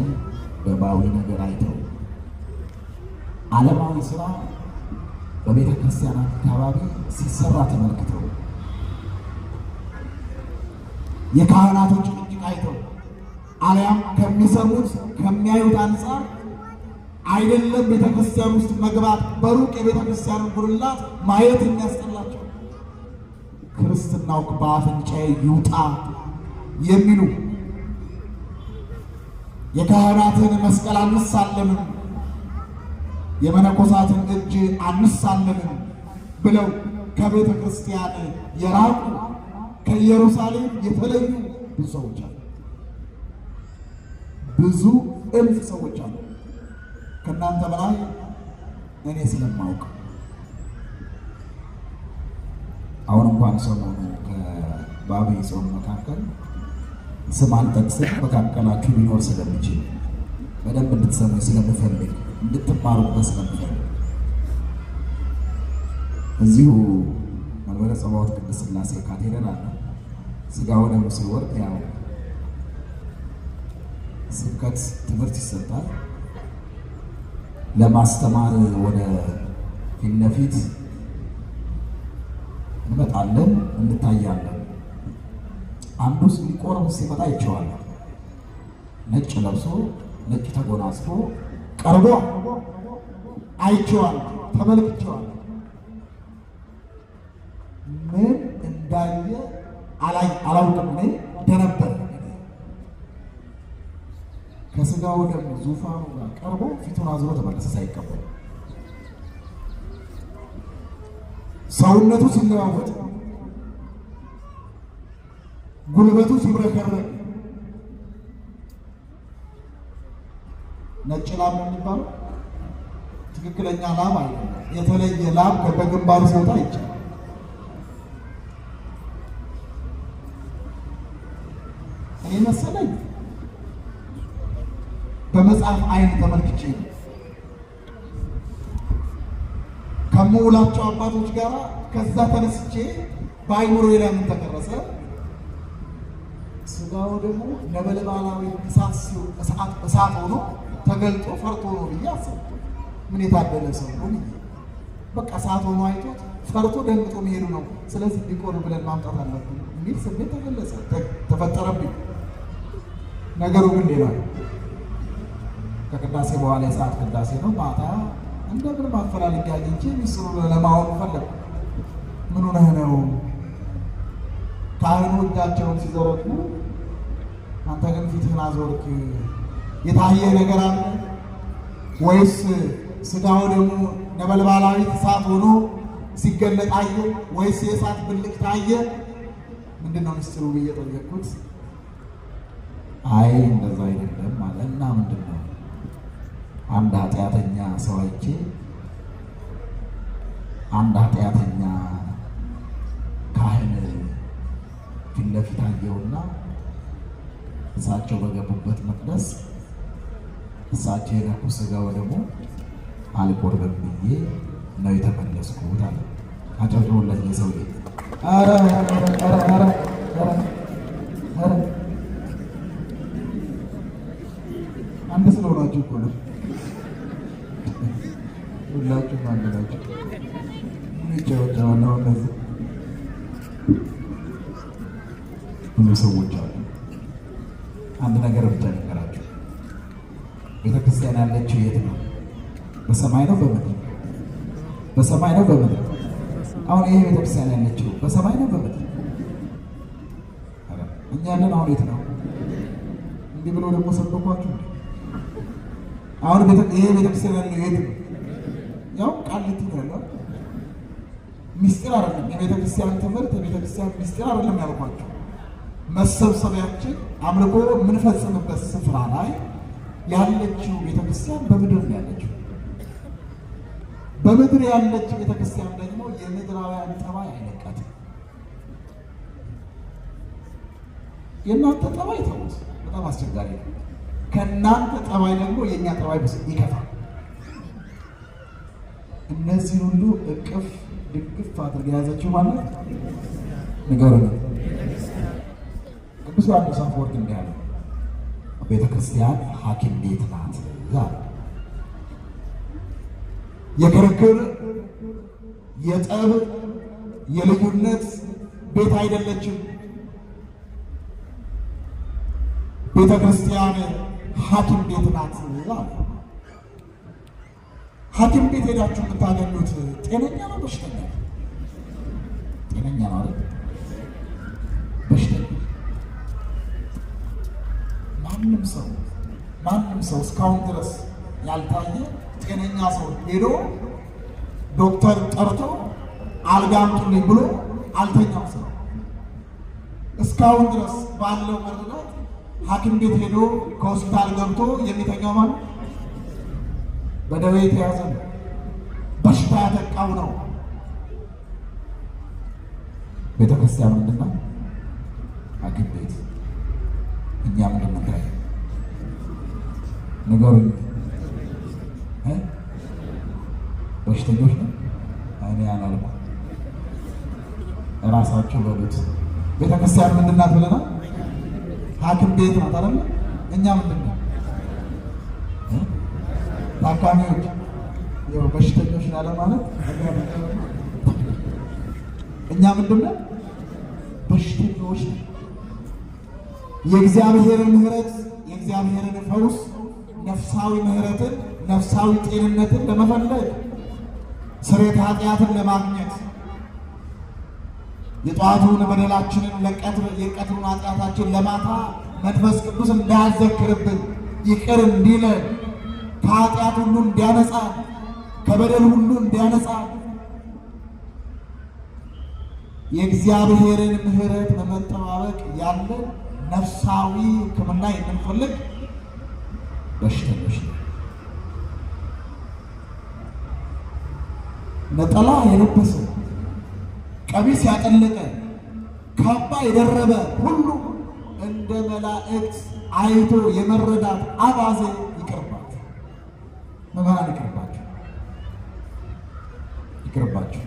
ደማዊ ነገር አይተው ዓለማዊ ስራ በቤተ ክርስቲያን አካባቢ ሲሰራ ተመልክተው የካህናቶች ጭቅጭቅ አይተው አልያም ከሚሰሙት ከሚያዩት አንጻር አይደለም ቤተ ክርስቲያን ውስጥ መግባት በሩቅ የቤተ ክርስቲያንን ጉልላት ማየት የሚያስጠላቸው ክርስትናው በአፍንጫዬ ይውጣ የሚሉ የካህናትን መስቀል አንሳለምም የመነኮሳትን እጅ አንሳለምም ብለው ከቤተ ክርስቲያን የራቁ ከኢየሩሳሌም የተለዩ ብዙ ሰዎች አሉ። ብዙ እልፍ ሰዎች አሉ። ከእናንተ በላይ እኔ ስለማውቅ አሁን እንኳን ሰሞኑ በአብይ ጾም መካከል ስም አልጠቅስም መካከላችሁ ሊኖር ስለሚችል በደንብ እንድትሰሙ ስለምፈልግ እንድትማሩበት ስለምፈልግ እዚሁ መንበረ ጸባዖት ቅድስት ሥላሴ ካቴድራል አለ። ሥጋው ደሙ ሲወርድ ያው ስብከት ትምህርት ይሰጣል። ለማስተማር ወደ ፊት ለፊት እንመጣለን፣ እንታያለን። አንዱ ሊቆርብ ሲመጣ ይቸዋል። ነጭ ለብሶ ነጭ ተጎናጽፎ ቀርቦ አይቼዋለሁ፣ ተመልክቼዋለሁ። ምን እንዳየ አላውቅም። እኔ ደነበር ከሥጋው ደም ዙፋኑ ጋር ቀርቦ ፊቱን አዝሮ ተመለሰ ሳይቀበል። ሰውነቱ ሲለዋወጥ፣ ጉልበቱ ሲብረከረክ ነጭ ላም ነው የሚባለው። ትክክለኛ ላም አይደለም። የተለየ ላም በግንባሩ ሲወጣ ይቻላል። እኔ መሰለኝ በመጽሐፍ አይን ተመልክቼ ከመውላቸው አባቶች ጋር ከዛ ተነስቼ በአይምሮዬ ላይ ምን ተቀረጸ? ሥጋው ደግሞ ነበልባላዊ እሳት ሆኖ ተገልጦ ፈርቶ ነው ብዬ አሰብኩ። ምን የታደለ ሰው ነው ብዬ በቃ እሳት ሆኖ አይቶት ፈርቶ ደንግጦ መሄዱ ነው። ስለዚህ ቢቆር ብለን ማምጣት አለብን የሚል ስሜት ተገለጸ፣ ተፈጠረብኝ። ነገሩ ግን ሌላ ነው። ከቅዳሴ በኋላ የሰዓት ቅዳሴ ነው። ማታ እንደምን ማፈላልግ አግኝቼ ሚስጥሩ ለማወቅ ፈለግኩ። ምን ሆነህ ነው? ካህኑ እጃቸውን ሲዘረጉ አንተ ግን ፊትህን አዞርክ። የታየ ነገር አለ ወይስ ሥጋው ደግሞ ነበልባላዊ እሳት ሆኖ ሲገለጥ አየ ወይስ የእሳት ብልጭ ታየ? ምንድን ነው ሚስጥሩ ብዬ ጠየቅኩት። አይ እንደዛ አይደለም አለ። እና ምንድን ነው? አንድ ኃጢአተኛ ሰው አይቼ አንድ ኃጢአተኛ ካህን ፊት ለፊት አየውና እሳቸው በገቡበት መቅደስ እሳቸው የነኩ ሥጋው ደግሞ አልቆርብም ብዬ ነው የተመለስኩት አለ። አጨብጭቡለት የሰው ልጅ። አንድ ስለሆናችሁ እኮ ነው። ሁላችሁም አንድ ናችሁ። ይጨወጨዋለሁ። እነዚህ ብዙ ሰዎች አሉ። አንድ ነገር ብቻ ነገራችሁ። ቤተክርስቲያን ያለችው የት ነው? በሰማይ ነው በምድር? በሰማይ ነው በምድር? አሁን ይሄ ቤተክርስቲያን ያለችው በሰማይ ነው በምድር? እኛ ያለን አሁን የት ነው? እንዲህ ብሎ ደግሞ ሰበኳችሁ። አሁን ይሄ ቤተክርስቲያን ያለው የት ነው? ያው ቃሊቲ ነው ያለው። ሚስጥር አይደለም የቤተክርስቲያን ትምህርት፣ የቤተክርስቲያን ሚስጥር አይደለም ያልኳችሁ። መሰብሰቢያችን አምልኮ የምንፈጽምበት ስፍራ ላይ ያለችው ቤተክርስቲያን በምድር ነው ያለችው። በምድር ያለችው ቤተክርስቲያን ደግሞ የምድራውያን ጠባይ አይለቃትም። የእናንተ ጠባይ ተውት፣ በጣም አስቸጋሪ ነው። ከእናንተ ጠባይ ደግሞ የእኛ ጠባይ ይከፋል። እነዚህ ሁሉ እቅፍ ድግፍ አድርጋ የያዘችው ማለት ንገሩኝ። ቅዱስ ዮሐንስ አፈወርቅ እንዲህ አለ፣ ቤተ ክርስቲያን ሐኪም ቤት ናት። የክርክር የጠብ የልዩነት ቤት አይደለችም። ቤተ ክርስቲያን ሐኪም ቤት ናት። ሐኪም ቤት ሄዳችሁ የምታገኙት ጤነኛ ነው በሽተኛ? ጤነኛ ነው አይደል? በሽተኛ ማንም ሰው እስካሁን ድረስ ያልታየ ጤነኛ ሰው ሄዶ ዶክተር ጠርቶ አልጋ አምጡልኝ ብሎ አልተኛም ሰው እስካሁን ድረስ ባለው መረዳት ሐኪም ቤት ሄዶ ከሆስፒታል ገብቶ የሚተኛው ማለት በደዌ የተያዘ ነው፣ በሽታ ያጠቃው ነው። ቤተ ክርስቲያን ምንድን ነው? ሐኪም ቤት። እኛ ምንድን ነው? ንገሩኝ። በሽተኞች ነው? እኔ አላልኩም፣ እራሳቸው በሉት። ቤተ ክርስቲያን ምንድን ናት ብለናል? ሐኪም ቤት ናት አይደል? እኛ ምንድን ነው? ታካሚዎች፣ ያው በሽተኞች ያለ ማለት እኛ ምንድን ነው? በሽተኞች ነው። የእግዚአብሔርን ምሕረት የእግዚአብሔርን ፈውስ ነፍሳዊ ምሕረትን ነፍሳዊ ጤንነትን ለመፈለግ ስርየተ ኃጢአትን ለማግኘት የጠዋቱን በደላችንን የቀትሩን ኃጢአታችን ለማታ መንፈስ ቅዱስ እንዳያዘክርብን ይቅር እንዲለን ከኃጢአት ሁሉ እንዲያነጻ ከበደል ሁሉ እንዲያነጻ የእግዚአብሔርን ምሕረት በመጠባበቅ ያለን ነፍሳዊ ሕክምና የምንፈልግ በሽተኞች ነው። ነጠላ የለበሰ ቀሚስ ያጠለቀ ካባ የደረበ ሁሉ እንደ መላእክት አይቶ የመረዳት አባዜ ይቅርባቸው። መምህራን ይቅርባቸው።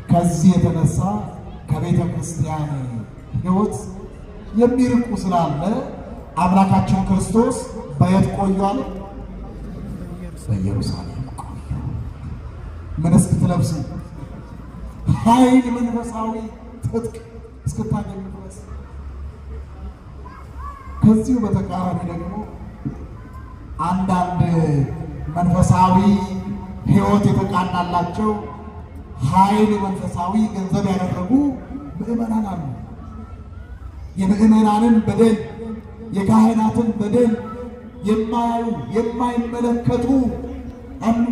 ከዚህ የተነሳ ከቤተ ክርስቲያን ሕይወት የሚርቁ ስላለ አምላካችን ክርስቶስ በየት ቆዩአል? በኢየሩሳሌም ቆዩ። ምን እስክትለብሱ? ኃይል መንፈሳዊ ትጥቅ እስክታገኙ ድረስ። ከዚሁ በተቃራኒ ደግሞ አንዳንድ መንፈሳዊ ሕይወት የተቃናላቸው ኃይል መንፈሳዊ ገንዘብ ያደረጉ ምዕመናን አሉ። የምዕመናንን በደል የካህናትን በደል የማያዩ የማይመለከቱ አሉ።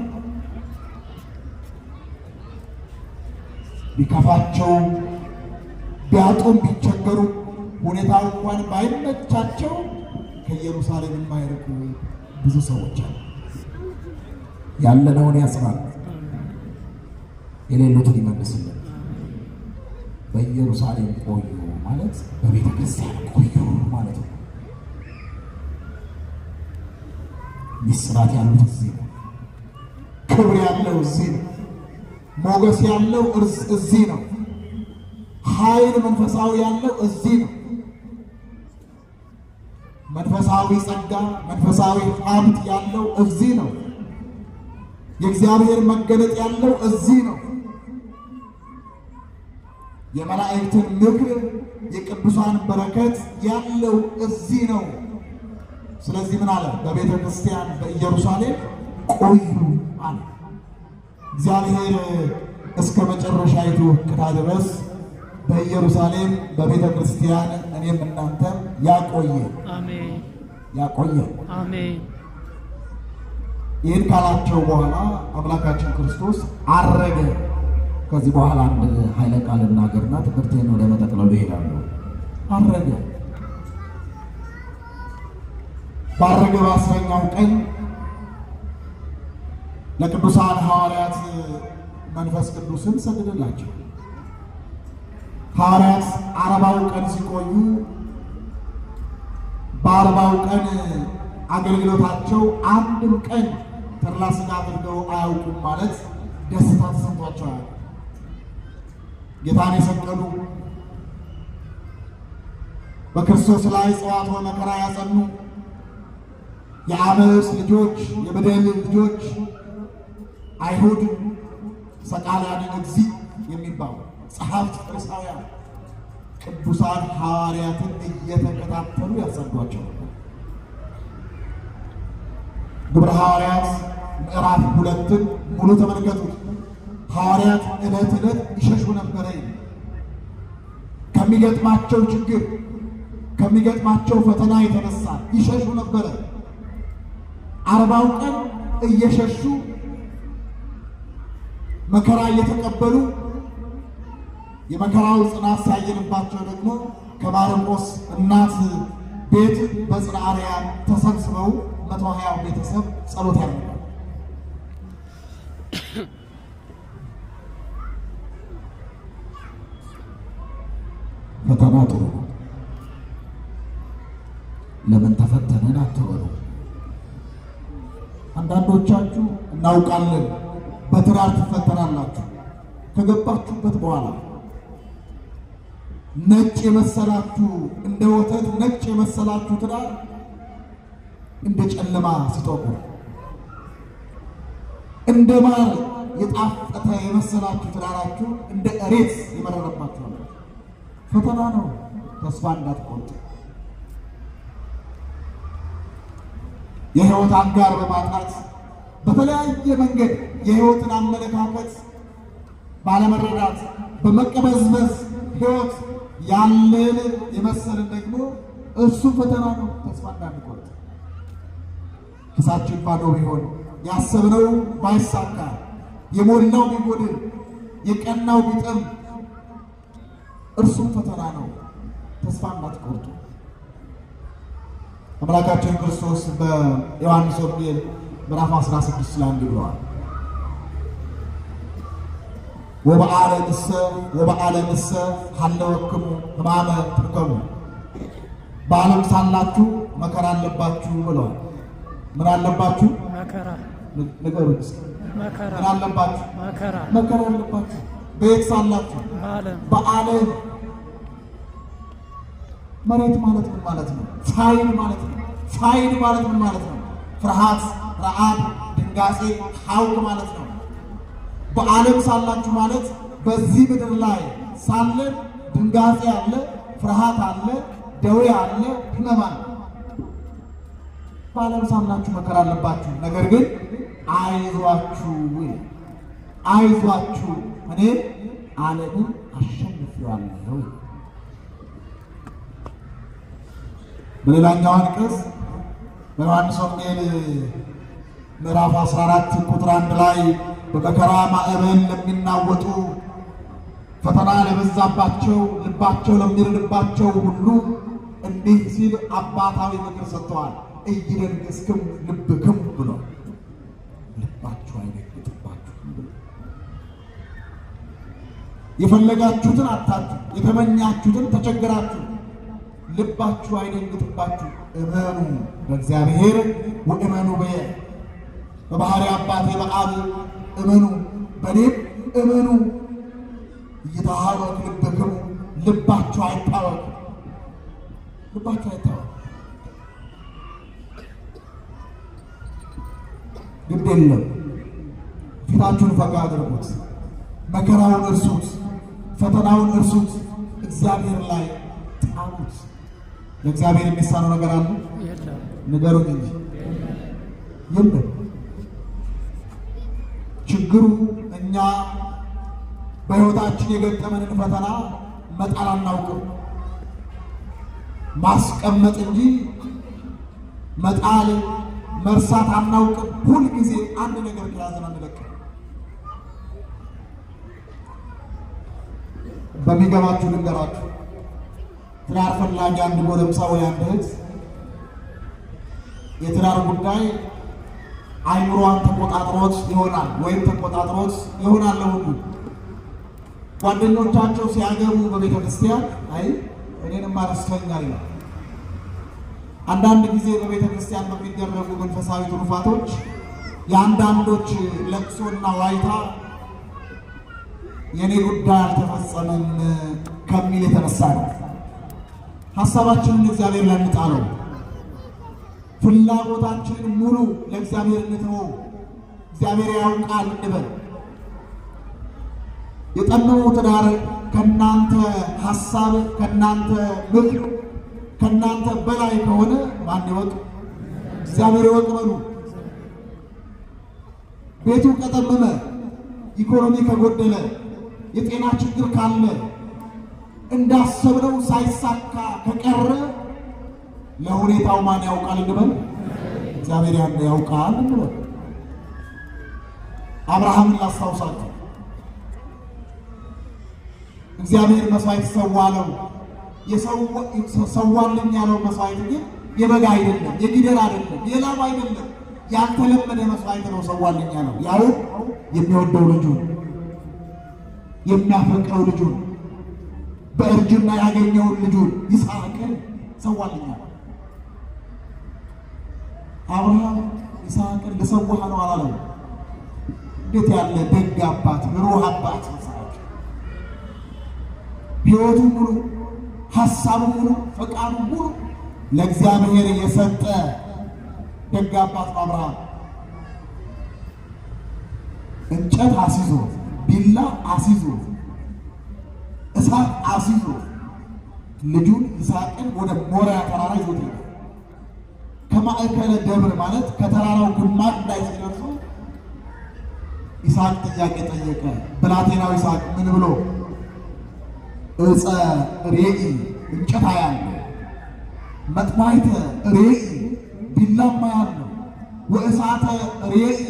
ቢከፋቸው ቢያጡም ቢቸገሩ ሁኔታው እንኳን ባይመቻቸው ከኢየሩሳሌም የማይርቁ ብዙ ሰዎች አሉ። ያለነውን ያስባል፣ የሌሉትን ይመልስልን። በኢየሩሳሌም ቆዩ ማለት በቤተ ክርስቲያን ቆዩ ማለት ነው። ሚስራት ያሉት እዚህ ነው። ክብር ያለው እዚህ ነው። ሞገስ ያለው እዚህ ነው። ኃይል መንፈሳዊ ያለው እዚህ ነው። መንፈሳዊ ጸጋ መንፈሳዊ ሀብት ያለው እዚህ ነው። የእግዚአብሔር መገለጥ ያለው እዚህ ነው። የመላእክትን ምክር የቅዱሳን በረከት ያለው እዚህ ነው። ስለዚህ ምን አለ? በቤተ ክርስቲያን በኢየሩሳሌም ቆዩ አለ። እግዚአብሔር እስከ መጨረሻይቱ እቅታ ድረስ በኢየሩሳሌም በቤተ ክርስቲያን እኔም እናንተም ያቆየ አሜን። ይህን ካላቸው በኋላ አምላካችን ክርስቶስ አረገ። ከዚህ በኋላ አንድ ኃይለ ቃል እናገርና ትምህርቴን ወደ መጠቅለሉ ይሄዳለሁ። አረገ። ባረገ በ10ኛው ቀን ለቅዱሳን ሐዋርያት መንፈስ ቅዱስን ሰደደላቸው። ሐዋርያት 40 ቀን ሲቆዩ በ40 ቀን አገልግሎታቸው አንድም ቀን ተድላ ሥጋ አድርገው አያውቁም ማለት ደስታ ተሰምቷቸዋል። ጌታን የሰቀሉ በክርስቶስ ላይ ጽዋዕተ መከራ ያጸኑ የአመፅ ልጆች የበደል ልጆች አይሁድ ሰቃልያነ እግዚእ የሚባሉ ጸሐፍት ፈሪሳውያን ቅዱሳን ሐዋርያትን እየተከታተሉ ያሰዷቸው ነበር። ግብረ ሐዋርያት ምዕራፍ 2 ሙሉ ተመልከቱት። ሐዋርያት ዕለት ዕለት ይሸሹ ነበረ። ከሚገጥማቸው ችግር ከሚገጥማቸው ፈተና የተነሳ ይሸሹ ነበረ። 40 ቀን እየሸሹ መከራ እየተቀበሉ የመከራው ጽናት ሳይንባቸው ደግሞ ከማርቆስ እናት ቤት በጽርሐ አርያም ተሰብስበው 120 ቤተሰብ ጸሎት ያደርጋሉ። ፈተና ጥሩ ነው። ለምን ተፈተነን አትበሉ። አንዳንዶቻችሁ እናውቃለን በትዳር ትፈተናላችሁ። ከገባችሁበት በኋላ ነጭ የመሰላችሁ እንደ ወተት ነጭ የመሰላችሁ ትዳር እንደ ጨለማ ሲጠቁር፣ እንደ ማር የጣፈጠ የመሰላችሁ ትዳራችሁ እንደ እሬት የመረረባችሁ ነው። ፈተና ነው። ተስፋ እንዳትቆርጡ። የሕይወት አጋር በማጣት በተለያየ መንገድ የሕይወትን አመለካከት ባለመረዳት በመቀበዝበዝ ሕይወት ያለን የመሰልን ደግሞ እሱ ፈተና ነው። ተስፋ እንዳንቆርጥ። ኪሳችን ባዶ ቢሆን ያሰብነው ባይሳካ የሞላው ቢጎድል የቀናው ቢጠም እርሱም ፈተና ነው። ተስፋ እንዳትቆርጡ። አምላካችን ክርስቶስ በዮሐንስ ወንጌል ምዕራፍ 16 ላይ እንዲህ ብለዋል። ወበዓለ ንሰ ሀለወክሙ ሕማመ ትርከቡ፣ በዓለም ሳላችሁ መከራ አለባችሁ ብለዋል። ምን አለባችሁ? መከራ። ንገሩኝ እስኪ። ምን አለባችሁ? መከራ አለባችሁ። በየት ሳላችሁ? በዓለም። መሬት ማለት ምን ማለት ነው? ፋይል ማለት ነው። ፋይል ማለት ምን ማለት ነው? ፍርሃት፣ ረዓብ፣ ድንጋጼ፣ ሐውክ ማለት ነው። በዓለም ሳላችሁ ማለት በዚህ ምድር ላይ ሳለን ድንጋጼ አለ፣ ፍርሃት አለ፣ ደዌ አለ፣ ሕመም አለ። በዓለም ሳላችሁ መከራ አለባችሁ። ነገር ግን አይዟችሁ አይዟችሁ እኔ ዓለምን አሸንፌዋለሁ። በሌላኛው አንቀጽ በዮሐንስ ወንጌል ምዕራፍ 14 ቁጥር 1 ላይ በመከራ ማዕበል ለሚናወጡ ፈተና ለበዛባቸው ልባቸው ለሚርድባቸው ሁሉ እንዲህ ሲል አባታዊ ምክር ሰጥተዋል። ኢይደንግሥክሙ ልብክሙ ብሎ ልባችሁ አይደንግጥባችሁ። የፈለጋችሁትን አታችሁ፣ የተመኛችሁትን ተቸግራችሁ፣ ልባችሁ አይደንግጥባችሁ። እመኑ በእግዚአብሔር ወእመኑ በየ፣ በባሕሪ አባቴ በአብ እመኑ፣ በእኔም እመኑ። ኢይትሃወክ ልብክሙ፣ ልባችሁ አይታወክ፣ ልባችሁ አይታወክ። ግድ የለም ፊታችሁን ፈጋ አድርጉት፣ መከራውን እርሱት፣ ፈተናውን እርሱት፣ እግዚአብሔር ላይ ጣሉት። ለእግዚአብሔር የሚሳነው ነገር አለ? ንገሩኝ እንጂ የለም። ችግሩ እኛ በሕይወታችን የገጠመንን ፈተና መጣል አናውቅም፣ ማስቀመጥ እንጂ መጣል መርሳት አናውቅም። ሁል ጊዜ አንድ ነገር ከያዘን አንለቅም። በሚገባችሁ ልንገራችሁ። ትዳር ፈላጊ አንድ ጎረምሳ ወይ አንድ እህት የትዳር ጉዳይ አይምሮዋን ተቆጣጥሮት ይሆናል ወይም ተቆጣጥሮት ይሆናል። ለሁሉ ጓደኞቻቸው ሲያገቡ በቤተ ክርስቲያን አይ እኔንም አረስተኛ ይላል። አንዳንድ ጊዜ በቤተ ክርስቲያን በሚደረጉ መንፈሳዊ ትሩፋቶች የአንዳንዶች ለቅሶና ዋይታ የኔ ጉዳይ አልተፈጸመም ከሚል የተነሳ ነው። ሐሳባችንን እግዚአብሔር ላይ እንጣለው። ፍላጎታችንን ሙሉ ለእግዚአብሔር እንተወው። እግዚአብሔር ያውቃል እንበል። የጠመመው ትዳር ከናንተ ሐሳብ ከናንተ ምክር ከናንተ በላይ ከሆነ ማን ይወቅ? እግዚአብሔር ይወቅ በሉ። ቤቱ ከጠመመ፣ ኢኮኖሚ ከጎደለ፣ የጤና ችግር ካለ፣ እንዳሰብነው ሳይሳካ ከቀረ ለሁኔታው ማን ያውቃል እንበል? እግዚአብሔር ያውቃል እንበል። አብርሃምን ላስታውሳችሁ። እግዚአብሔር መስዋዕት ሰዋለው። ሰዋልኝ ያለው መስዋዕት ግን የበግ አይደለም፣ የጊደር አይደለም፣ የላም አይደለም። ያልተለመደ መስዋዕት ነው ሰዋልኝ ያለው። ያው የሚወደው ልጁን የሚያፈቅረው ልጁን በእርጅና ያገኘውን ልጁን ይስሐቅን ሰዋልኝ ያለው። አብርሃም ይስሐቅን ልሰዋህ ነው አላለው። እንዴት ያለ ደግ አባት፣ ብሩህ አባት! ሕይወቱ ሙሉ፣ ሐሳቡ ሙሉ፣ ፈቃዱ ሙሉ ለእግዚአብሔር የሰጠ ደግ አባት ነው አብርሃም። እንጨት አስይዞ፣ ቢላ አስይዞ፣ እሳት አስይዞ ልጁን ይስሐቅን ወደ ሞሪያ ተራራ ይዞት ሄደ። ከማዕከለ ደብር ማለት ከተራራው ግማሽ ላይ ሲደርሱ ይስሐቅ ጥያቄ ጠየቀ። ብላቴናው ይስሐቅ ምን ብሎ? ዕፀ ሬኢ እንጨት አያለሁ፣ መጥማይተ ሬኢ ቢላማ ያለው፣ ወእሳተ ሬኢ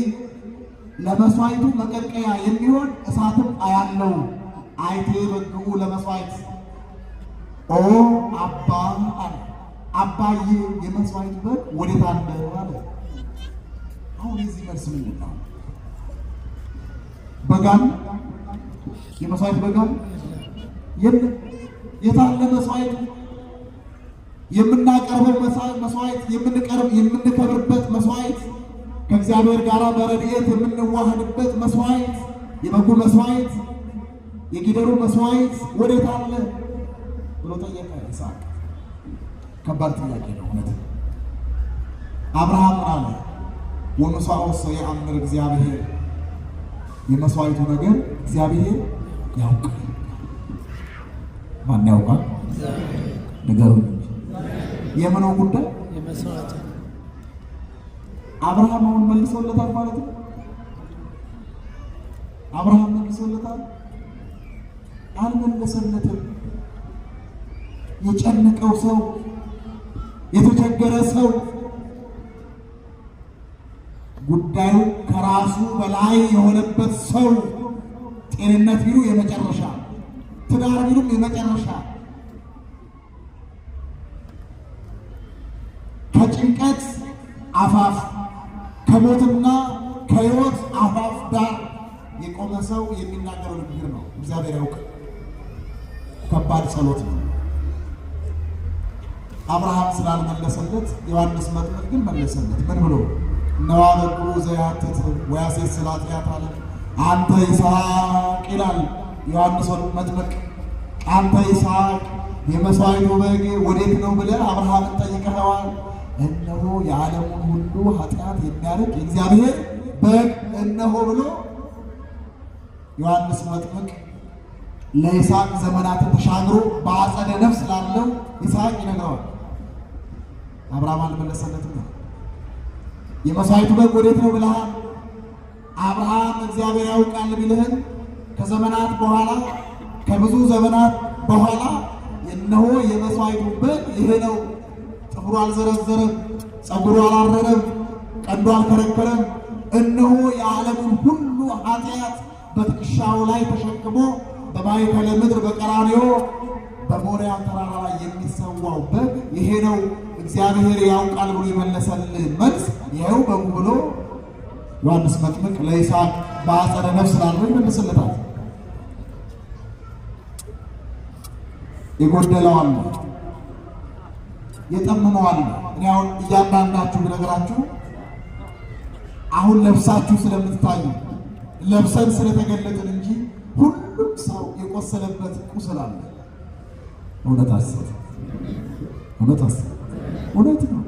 ለመስዋዕቱ መቀቀያ የሚሆን እሳትም አያለው። አይቴ በግቡ ለመስዋዕት ኦ አባ አለ። አባዬ የመስዋዕቱ በግ ወዴት አለ አለ። አሁን የዚህ መልስ ምንድን ነው? በጋን የመስዋዕት በጋን የለም። የታለ መስዋዕት? የምናቀርበው መስዋዕት የምንከብርበት መስዋዕት ከእግዚአብሔር ጋር በረድኤት የምንዋህድበት መስዋዕት፣ የበጉ መስዋዕት፣ የጊደሩ መስዋዕት ወዴት አለ ብሎ ጠየቀ ይስሐቅ። ከባድ ጥያቄ ነው እውነት። አብርሃም አለ ወመስዋዕቱ የአምር እግዚአብሔር፣ የመስዋዕቱ ነገር እግዚአብሔር ያውቃል። ማን ያውቃል? ንገሩኝ። የምኑ ጉዳይ? የመስዋዕቱ። አብርሃም አሁን መልሶለታል ማለት ነው። አብርሃም መልሶለታል? አልመለሰለትም። የጨነቀው ሰው፣ የተቸገረ ሰው፣ ጉዳዩ ከራሱ በላይ የሆነበት ሰው ጤንነት ቢሉ የመጨረሻ፣ ትዳር ቢሉም የመጨረሻ፣ ከጭንቀት አፋፍ ከሞትና ከሕይወት አፋፍ ዳር የቆመ ሰው የሚናገረው ንግግር ነው። እግዚአብሔር ያውቅ። ከባድ ጸሎት ነው። አብርሃም ስላልመለሰለት ዮሐንስ መጥምቅ ግን መለሰለት። ምን ብሎ? እነሆ በኩሩ ዘያትት ወያሴስል ኃጢአት አለ። አንተ ይስሐቅ ይላል ዮሐንስ መጥምቅ። አንተ ይስሐቅ የመስዋዕቱ በግ ወዴት ነው ብለህ አብርሃምን ጠይቀኸዋል። እነሆ የዓለሙን ሁሉ ኃጢአት የሚያርቅ የእግዚአብሔር በግ እነሆ ብሎ ዮሐንስ መጥምቅ ለይስሐቅ ዘመናትን ተሻግሮ በአጸደ ነፍስ ላለው ይስሐቅ ይነግረዋል። አብርሃም አልመለሰለትም ነው። የመስዋዕቱ በግ ወዴት ነው ብለሃል? አብርሃም እግዚአብሔር ያውቃል ቢልህን ከዘመናት በኋላ ከብዙ ዘመናት በኋላ እነሆ የመስዋዕቱ በግ ይሄ ነው። ጥፍሩ አልዘረዘረም፣ ጸጉሩ አላረረም፣ ቀንዱ አልከረከረም። እነሆ የዓለሙን ሁሉ ኃጢአት በትከሻው ላይ ተሸክሞ በማእከለ ምድር በቀራንዮ በሞሪያ ተራራ ላይ የሚሰዋው በግ ይሄ ነው። እግዚአብሔር ያውቃል ብሎ የመለሰልን መልስ ይኸው በጉ ብሎ ዮሐንስ መጥምቅ ለይስሐቅ በአጸደ ነፍስ ላለው ይመልስለታል። የጎደለው አለ፣ የጠመመው አለ። እኔ አሁን እያንዳንዳችሁ ብነግራችሁ አሁን ለብሳችሁ ስለምትታዩ ለብሰን ስለተገለጥን እንጂ ሁሉም ሰው የቆሰለበት ቁስል አለ። እውነት አሰብ እውነት ነው።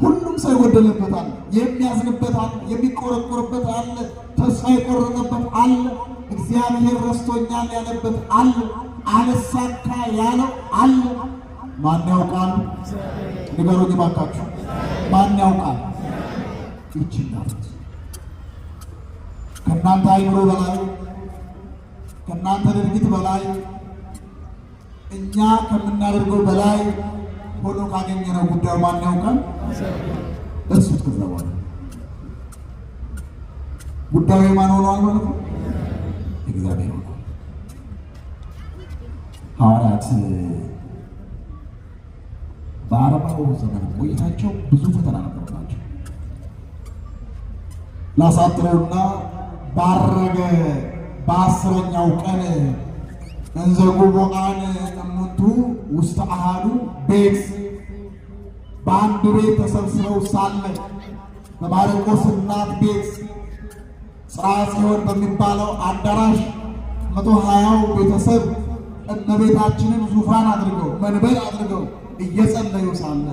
ሁሉም ሰው የጎደለበት አለ፣ የሚያዝንበት አለ፣ የሚቆረቆርበት አለ፣ ተስፋ የቆረጠበት አለ፣ እግዚአብሔር ረስቶኛል ያለበት አለ፣ አለሳካ ያለው አለ። ማን ያውቃል? ንገሩኝ እባካችሁ፣ ማን ያውቃል? ይችላል ከእናንተ አይምሮ በላይ ከእናንተ ድርጊት በላይ እኛ ከምናደርገው በላይ ሆኖ ካገኘነው ጉዳዩ ማን ያውቃል? እሱት ከዛ በኋላ ጉዳዩ ማን ሆኗል ማለት ነው? እግዚአብሔር ሆኗል። ሐዋርያት በአርባው ዘመን ቆይታቸው ብዙ ፈተና ነበረባቸው። ላሳጥረውና ባረገ በ10ኛው ቀን እንዘ ጉቡአን እሙንቱ ውስተ አሐዱ ቤት በአንድ ቤት ተሰብስበው ሳለ በማርቆስ እናት ቤት ጽርሐ ጽዮን በሚባለው አዳራሽ 120 ቤተሰብ እመቤታችንን ዙፋን አድርገው መንበር አድርገው እየጸለዩ ሳለ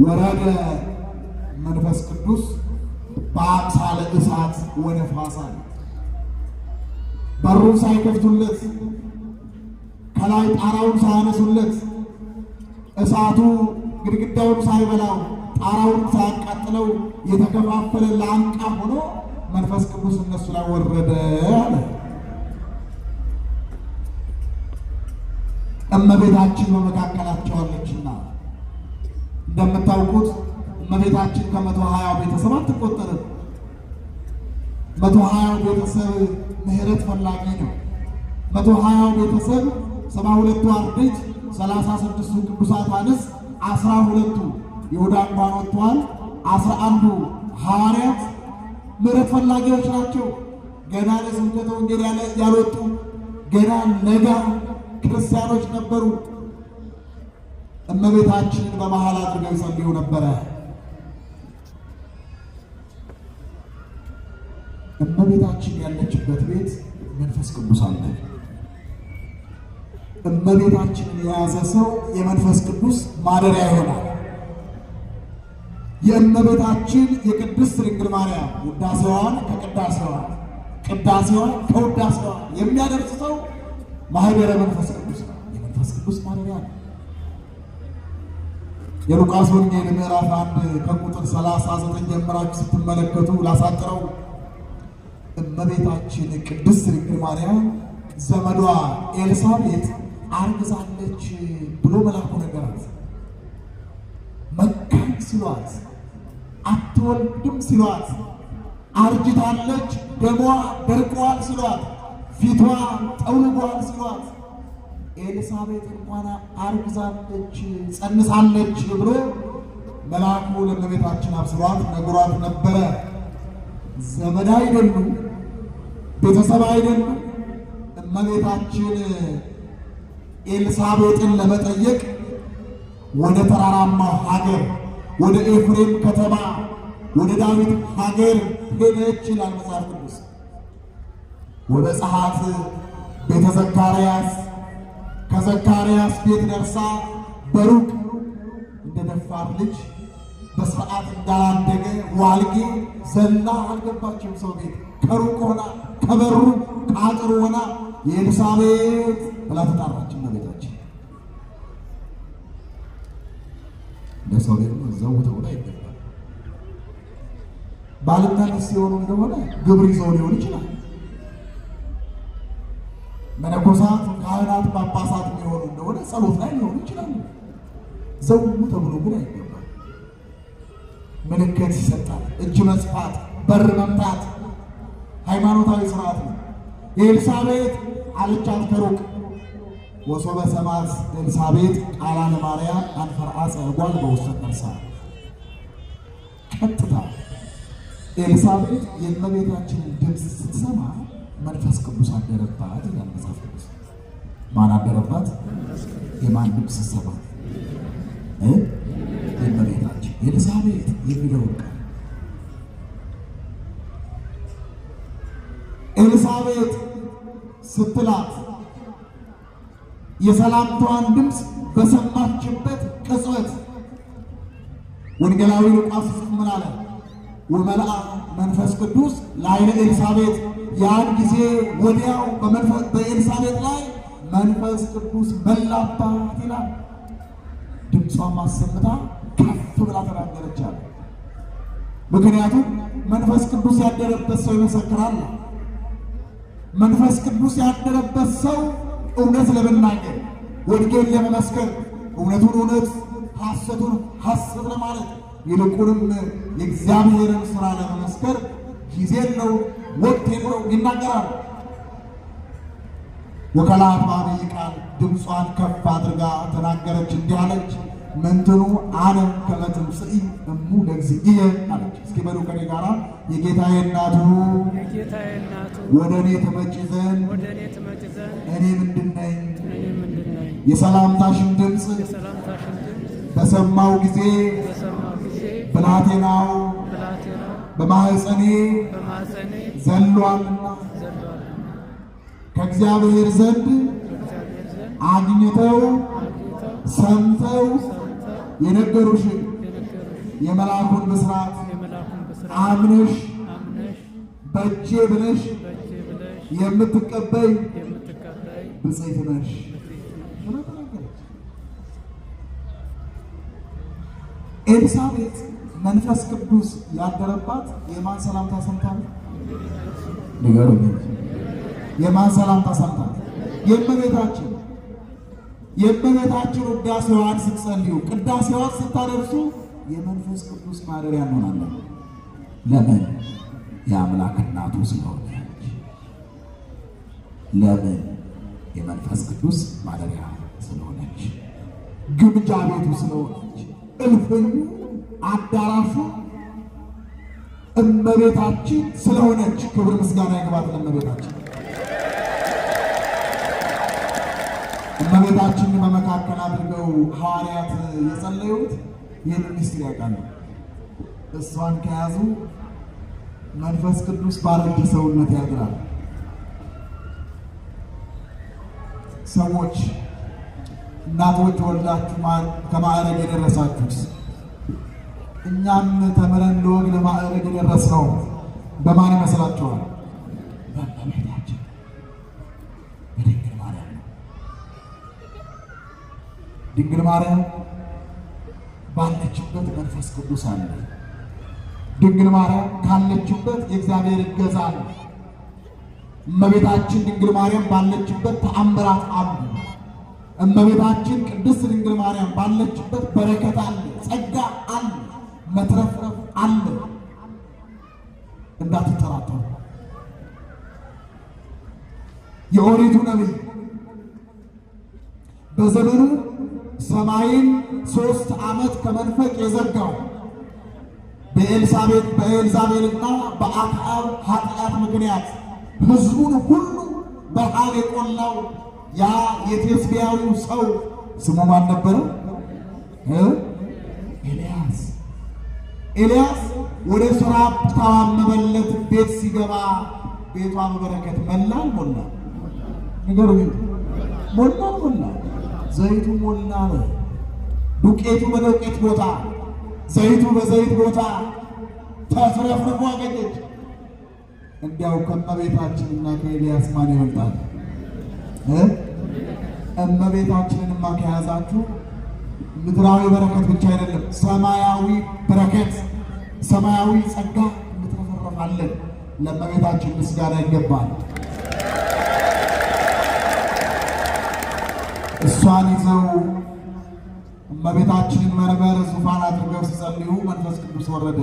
ወረደ መንፈስ ቅዱስ በአምሳለ እሳት ወነፋሳት። በሩን ሳይከፍቱለት ከላይ ጣራውን ሳያነሱለት እሳቱ ግድግዳውን ሳይበላው ጣራውን ሳያቃጥለው የተከፋፈለ ላንቃ ሆኖ መንፈስ ቅዱስ እነሱ ላይ ወረደ አለ። እመቤታችን በመካከላቸው አለችና እንደምታውቁት እመቤታችን ከ120 ቤተሰብ አትቆጠርም። 120 ቤተሰብ ምሕረት ፈላጊ ነው። 120 ቤተሰብ 72ቱ አርድእት 36ቱ ቅዱሳት አንስት 12ቱ ይሁዳ እንኳን ወጥተዋል። 11ዱ ሐዋርያት ምሕረት ፈላጊዎች ናቸው። ገና ለስብከተ ወንጌል ያልወጡ ገና ለጋ ክርስቲያኖች ነበሩ። እመቤታችንን በመሃል አድርገው ይጸልዩ ነበረ። እመቤታችን ያለችበት ቤት መንፈስ ቅዱስ አለ። እመቤታችንን የያዘ ሰው የመንፈስ ቅዱስ ማደሪያ ይሆናል። የእመቤታችን የቅድስት ድንግል ማርያም ውዳሴዋን ከቅዳሴዋ ቅዳሴዋን ከውዳሴዋ የሚያደርስ ሰው ማህደረ መንፈስ ቅዱስ ነው። የመንፈስ ቅዱስ ማደሪያ ነው። የሉቃስ ወንጌል ምዕራፍ 1 ከቁጥር 39 ጀምራችሁ ስትመለከቱ ላሳጥረው እመቤታችን ቅድስት ድንግል ማርያም ዘመዷ ኤልሳቤጥ አርግዛለች ብሎ መልአኩ ነገራት። መካን ሲሏት፣ አትወልድም ሲሏት፣ አርጅታለች ደሟ ደርቋል ሲሏት፣ ፊቷ ጠውልጓል ሲሏት፣ ኤልሳቤጥ እንኳን አርግዛለች ጸንሳለች ብሎ መልአኩ ለእመቤታችን አብስሯት ነግሯት ነበረ። ዘመድ አይደሉም፣ ቤተሰብ አይደሉም። እመቤታችን ኤልሳቤጥን ለመጠየቅ ወደ ተራራማው ሀገር ወደ ኤፍሬም ከተማ ወደ ዳዊት ሀገር ሄደች ይላል መጽሐፍ ቅዱስ። ወበጽሐት ቤተ ዘካርያስ ከዘካርያስ ቤት ደርሳ በሩቅ እንደ ደፋር ልጅ በስርዓት እንዳላደገ ዋልጌ ዘላ አልገባችም ሰው ቤት። ከሩቅ ሆና ከበሩ ከአጥሩ ሆና የኤልሳቤጥ ብላ ተጣራች። እመቤታችን ለሰው ቤት እዛው ተውላ ይገባል። ባልና ሚስት የሆኑ እንደሆነ ግብር ይዘው ሊሆን ይችላል። መነኮሳት፣ ካህናት፣ ጳጳሳት የሚሆኑ እንደሆነ ጸሎት ላይ ሊሆኑ ይችላሉ። ዘው ተብሎ ግን አይገባል። ምልክት ይሰጣል። እጅ መስፋት፣ በር መምታት ሃይማኖታዊ ስርዓት ነው። የኤልሳቤጥ አለቻት ከሩቅ ወሶበ ሰማት ኤልሳቤጥ ቃላ ለማርያም አንፈርአፀ እጓል በውስተ ነፍሳ። ቀጥታ ኤልሳቤጥ የእመቤታችንን ድምፅ ስትሰማ መንፈስ ቅዱስ አደረባት ይላል መጽሐፍ ቅዱስ። ማን አደረባት? የማን ድምፅ ስትሰማ? የእመቤታችን ኤልሳቤጥ የሚለውን ቃል ኤልሳቤጥ ስትላት የሰላምታዋን ድምፅ በሰማችበት ቅጽበት ወንጌላዊ ሉቃስ ምን አለ? ወመልአ መንፈስ ቅዱስ ላዕለ ኤልሳቤጥ፣ ያን ጊዜ ወዲያው በኤልሳቤጥ ላይ መንፈስ ቅዱስ መላባት ይላል። ድምጿን ማሰምታ ከፍ ብላ ተናገረች አለ። ምክንያቱም መንፈስ ቅዱስ ያደረበት ሰው ይመሰክራል። መንፈስ ቅዱስ ያደረበት ሰው እውነት ለመናገር ወንጌል ለመመስከር እውነቱን እውነት ሐሰቱን ሐሰት ለማለት ይልቁንም የእግዚአብሔርን ሥራ ለመመስከር ጊዜ ነው ወቅት የለው ይናገራል። ወከላት በዐቢይ ቃል ድምጿን ከፍ አድርጋ ተናገረች፣ እንዲህ አለች፣ ምንትኑ አነ ከመ ትምጽኢ እሙ ለእግዚእየ አለች። እስኪ በሉ ከኔ ጋራ የጌታዬ እናቱ ወደ እኔ ትመጪ ዘንድ እኔ ምንድን ነኝ? የሰላምታሽን ድምፅ በሰማው ጊዜ ብላቴናው በማኅፀኔ ዘሏልና ከእግዚአብሔር ዘንድ አግኝተው ሰምተው የነገሩሽን የመልአኩን ብስራት አምነሽ በእጄ ብለሽ የምትቀበይ ብፅዕት ነሽ። ኤልሳቤጥ መንፈስ ቅዱስ ያደረባት የማን ሰላምታ ሰምታ ነው? ንገሩኝ። የማን ሰላምታ ሰምታ? የእመቤታችን። የእመቤታችን ውዳሴዋን ስትጸልዩ፣ ቅዳሴዋን ስታደርሱ የመንፈስ ቅዱስ ማደሪያ እንሆናለን። ለምን? የአምላክ እናቱ ስለሆነች። ለምን? የመንፈስ ቅዱስ ማደሪያ ስለሆነች፣ ግምጃ ቤቱ ስለሆነች፣ እልፍኙ አዳራሹ እመቤታችን ስለሆነች። ክብር ምስጋና ይግባት ለእመቤታችን። እመቤታችን በመካከል አድርገው ሐዋርያት የጸለዩት ይህን ምስጢር ያውቃሉ። እሷን ከያዙ መንፈስ ቅዱስ ባረጀ ሰውነት ያድራል። ሰዎች እናቶች ወልዳችሁ ከማዕረግ የደረሳችሁት እኛም ተምረን ለወግ ለማዕረግ የደረስነው በማን ይመስላችኋል? በእመቤታችን በድንግል ማርያም ነው። ድንግል ማርያም ባለችበት መንፈስ ቅዱስ አለ። ድንግል ማርያም ካለችበት የእግዚአብሔር እገዛ አለ። እመቤታችን ድንግል ማርያም ባለችበት ተአምራት አሉ። እመቤታችን ቅድስት ድንግል ማርያም ባለችበት በረከት አለ፣ ጸጋ አለ፣ መትረፍረፍ አለ። እንዳትጠራጠሩ። የኦሪቱ ነቢይ በዘመኑ ሰማይን 3 ዓመት ከመንፈቅ የዘጋው በኤልዛቤልና በአክዓብ ኃጢአት ምክንያት ሕዝቡን ሁሉ በረሃብ የቆላው ያ የቴስቢያዊው ሰው ስሙ ማን ነበረ? ኤልያስ። ኤልያስ ወደ ሱራፕታዋ መበለት ቤት ሲገባ ቤቷ በበረከት ሞላ ሞላ። ንገሩኝ። ሞላ። ዘይቱ ሞላ ነው። ዱቄቱ በዱቄት ቦታ፣ ዘይቱ በዘይት ቦታ ተትረፍርፎ አገኘች። እንዲያው ከእመቤታችንና ከኤልያስ ማን ይበልጣል? እመቤታችንንማ ከያዛችሁ ምድራዊ በረከት ብቻ አይደለም፣ ሰማያዊ በረከት፣ ሰማያዊ ጸጋ እንተረፈረፋለን። ለእመቤታችን ምስጋና ይገባል። እሷን ይዘው እመቤታችንን መንበር ዙፋን አድርገው ሲጸልዩ መንፈስ ቅዱስ ወረደ።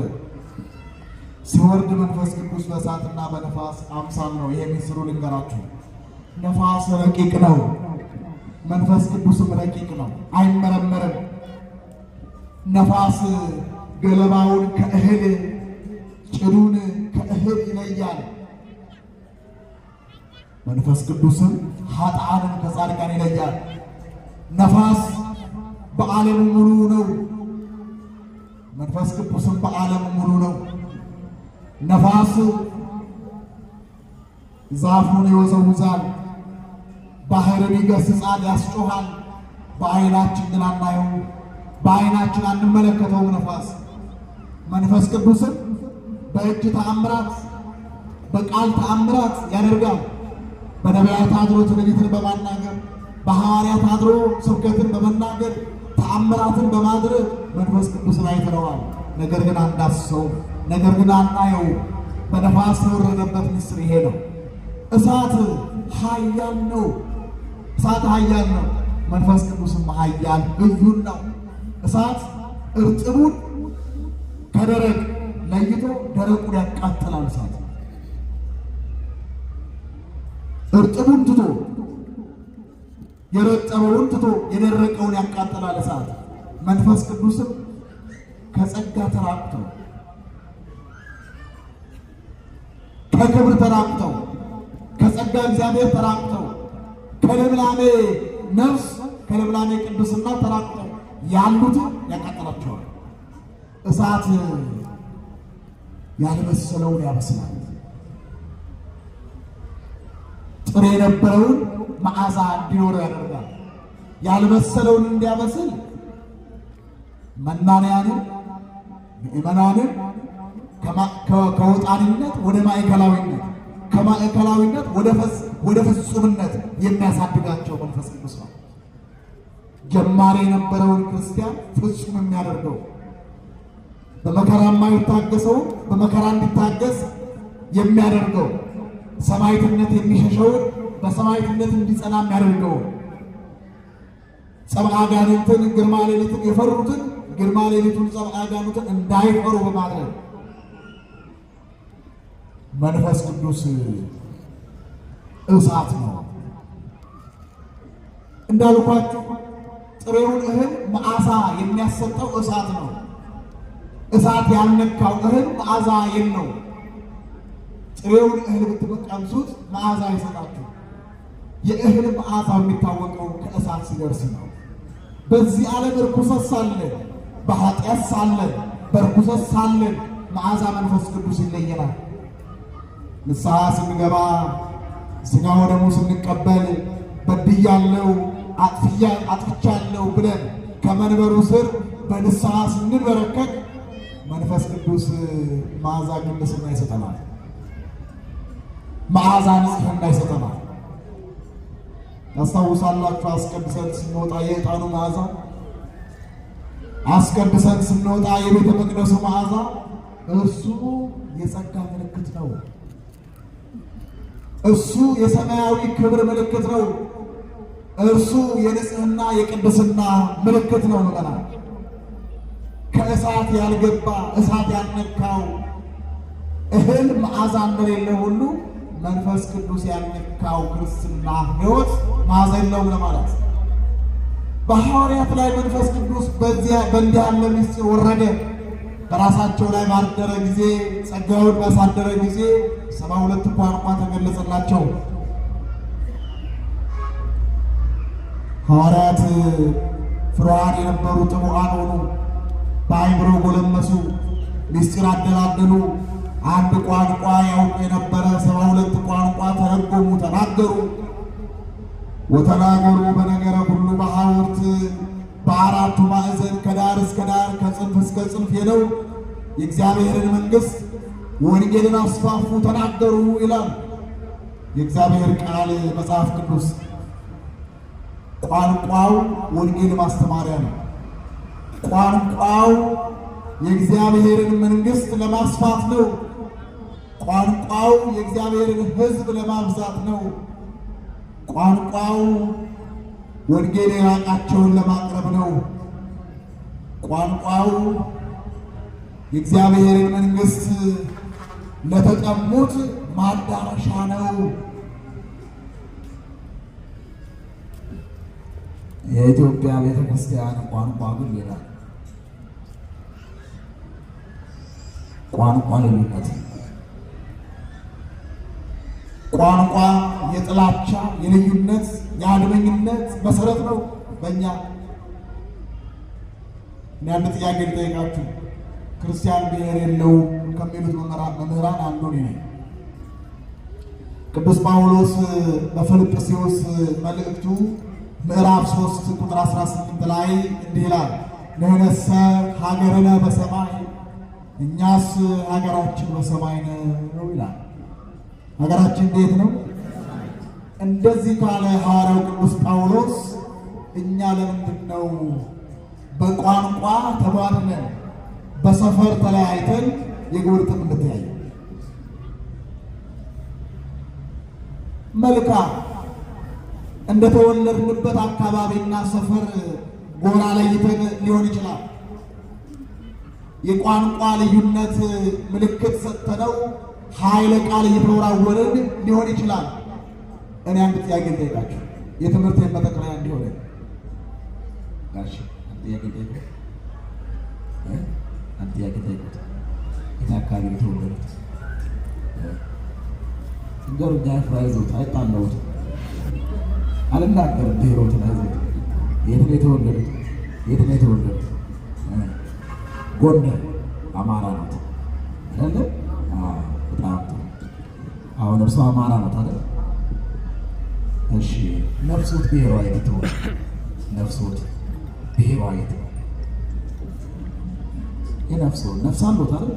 ሲወርድ መንፈስ ቅዱስ በእሳትና በነፋስ አምሳል ነው። ይሄ ሚስጥሩ ልንገራችሁ። ነፋስ ረቂቅ ነው፣ መንፈስ ቅዱስም ረቂቅ ነው፣ አይመረመርም። ነፋስ ገለባውን ከእህል ጭዱን ከእህል ይለያል። መንፈስ ቅዱስም ኃጥአንን ከጻድቃን ይለያል። ነፋስ በዓለሙ ሙሉ ነው። መንፈስ ቅዱስም በዓለም ሙሉ ነው። ነፋስ ዛፉን ይወዘውዛል፣ ባህርን ይገስጻል፣ ያስጮሃል። በዓይናችን ግን አናየው፣ በዓይናችን አንመለከተውም። ነፋስ መንፈስ ቅዱስን በእጅ ተአምራት በቃል ተአምራት ያደርጋል። በነቢያት አድሮ ትንቢትን በማናገር በሐዋርያት አድሮ ስብከትን በመናገር ተአምራትን በማድረግ መንፈስ ቅዱስን አይተነዋል። ነገር ግን አንዳስሰው፣ ነገር ግን አናየው። በነፋስ የወረደበት ምስጢር ይሄ ነው። እሳት ኃያል ነው። እሳት ኃያል ነው። መንፈስ ቅዱስም ኃያል እዩን ነው። እሳት እርጥቡን ከደረቅ ለይቶ ደረቁን ያቃጥላል። እሳት እርጥቡን ትቶ የረጠበውን ትቶ የደረቀውን ያቃጥላል እሳት። መንፈስ ቅዱስም ከጸጋ ተራቅተው ከክብር ተራቅተው ከጸጋ እግዚአብሔር ተራቅተው ከልምላሜ ነፍስ ከልምላሜ ቅዱስና ተራቅተው ያሉትን ያቃጥላቸዋል። እሳት ያልበሰለውን ያበስላል። ጥሬ የነበረውን መዓዛ እንዲኖር ያደርጋል። ያልበሰለውን እንዲያበስል መናንያንን ምእመናንን ከወጣኒነት ወደ ማዕከላዊነት ከማዕከላዊነት ወደ ፍጹምነት የሚያሳድጋቸው መንፈስ ቅዱስ ነው። ጀማሪ የነበረውን ክርስቲያን ፍጹም የሚያደርገው በመከራ የማይታገሰውን በመከራ እንዲታገስ የሚያደርገው ሰማዕትነት የሚሸሸውን በሰማዕትነት እንዲጸና የሚያደርገው ጸብአ አጋንንትን ግርማ ሌሊትን የፈሩትን ግርማ ሌሊቱን ጸብአ አጋንንትን እንዳይፈሩ በማድረግ መንፈስ ቅዱስ እሳት ነው። እንዳልኳችሁ ጥሬውን እህል መዓዛ የሚያሰጠው እሳት ነው። እሳት ያልነካው እህል መዓዛ የለው። ጥሬውን እህል ብትቀምሱት መዓዛ ይሰጣችሁ። የእህል መዓዛ የሚታወቀው ከእሳት ሲደርስ ነው። በዚህ ዓለም ርኩሰት ሳለ በኃጢአት ሳለ በርኩሰት ሳለ መዓዛ መንፈስ ቅዱስ ይለየናል። ንስሐ ስንገባ ሥጋ ወደሙ ስንቀበል በድያለሁ አጥፍቻለሁ ብለን ከመንበሩ ስር በንስሐ ስንበረከክ መንፈስ ቅዱስ መዓዛ ቅድስና ይሰጠናል። መዓዛ ንጽሕና ይሰጠናል። ታስታውሳላችሁ? አስቀድሰን ስንወጣ የዕጣኑ መዓዛ፣ አስቀድሰን ስንወጣ የቤተ መቅደሱ መዓዛ፣ እሱ የጸጋ ምልክት ነው። እሱ የሰማያዊ ክብር ምልክት ነው። እርሱ የንጽሕና የቅድስና ምልክት ነው። ምዕመናን ከእሳት ያልገባ እሳት ያልነካው እህል መዓዛ እንደሌለ ሁሉ መንፈስ ቅዱስ ያልነካው ክርስትና ሕይወት መዓዛ የለውም ለማለት። በሐዋርያት ላይ መንፈስ ቅዱስ በእንዲህ ያለ ምስጢር ወረደ። በራሳቸው ላይ ባደረ ጊዜ ጸጋውን ባሳደረ ጊዜ 72 ቋንቋ ተገለጸላቸው። ሐዋርያት ፍሩሃን የነበሩ ጥቡዓን ሆኑ። በአእምሮ ጎለመሱ፣ ምስጢር አደላደሉ። አንድ ቋንቋ ያውቁ የነበረ 72 ቋንቋ ተረጎሙ፣ ተናገሩ። ወተናገሩ በነገረ ሁሉ በሐውርት በአራቱ ማዕዘን ከዳር እስከ ዳር ከጽንፍ እስከ ጽንፍ ሄደው የእግዚአብሔርን መንግሥት ወንጌልን አስፋፉ፣ ተናገሩ ይላል የእግዚአብሔር ቃል መጽሐፍ ቅዱስ። ቋንቋው ወንጌል ማስተማሪያ ነው። ቋንቋው የእግዚአብሔርን መንግሥት ለማስፋት ነው። ቋንቋው የእግዚአብሔርን ሕዝብ ለማብዛት ነው። ቋንቋው ወንጌል የራቃቸውን ለማቅረብ ነው። ቋንቋው የእግዚአብሔርን መንግሥት ለተጠሙት ማዳረሻ ነው። የኢትዮጵያ ቤተ ክርስቲያን ቋንቋ ግን ሌላ ቋንቋ ልዩነት። ቋንቋ የጥላቻ የልዩነት የአድመኝነት መሰረት ነው። በእኛ አንድ ጥያቄ ልጠይቃችሁ። ክርስቲያን ብሔር የለውም ከሚሉት መምህራን አንዱ ነኝ። ቅዱስ ጳውሎስ በፊልጵስዩስ መልእክቱ ምዕራፍ 3 ቁጥር 18 ላይ እንዲህ ይላል፣ ንሕነሰ ሀገርነ በሰማይ፣ እኛስ ሀገራችን በሰማይ ነው ይላል። ሀገራችን እንዴት ነው? እንደዚህ ካለ ሐዋርያው ቅዱስ ጳውሎስ እኛ ለምንድን ነው በቋንቋ ተባርነን በሰፈር ተለያይተን የግብር ጥም እንተያየ? መልካም እንደተወለድንበት አካባቢና ሰፈር ጎራ ለይተን ሊሆን ይችላል። የቋንቋ ልዩነት ምልክት ሰጥተነው ኃይለ ቃል እየተወራወርን ሊሆን ይችላል። እኔ አንድ ጥያቄ ልጠይቃችሁ፣ የትምህርት መጠቅለያ እንዲሆን ጋሽ አንድ ጥያቄ ልጠይቁት። አንድ ጥያቄ ልጠይቁት። የት አካባቢ ነው የተወለዱት? እንገሩኛ። ፍራይዞት አይጣለውት አልናገርም። ብሔሮትን አይዞት። የት ነው የተወለዱት? የት ነው የተወለዱት? ጎንደር አማራ ነው አይደለ? በጣም አሁን እርሱ አማራ ነው አይደል? እሺ፣ ነፍሶት ብሔሯ የት ነው? ነፍሶት ብሔሯ የት ነው? የነፍሶት ነፍስ አሉት አይደል?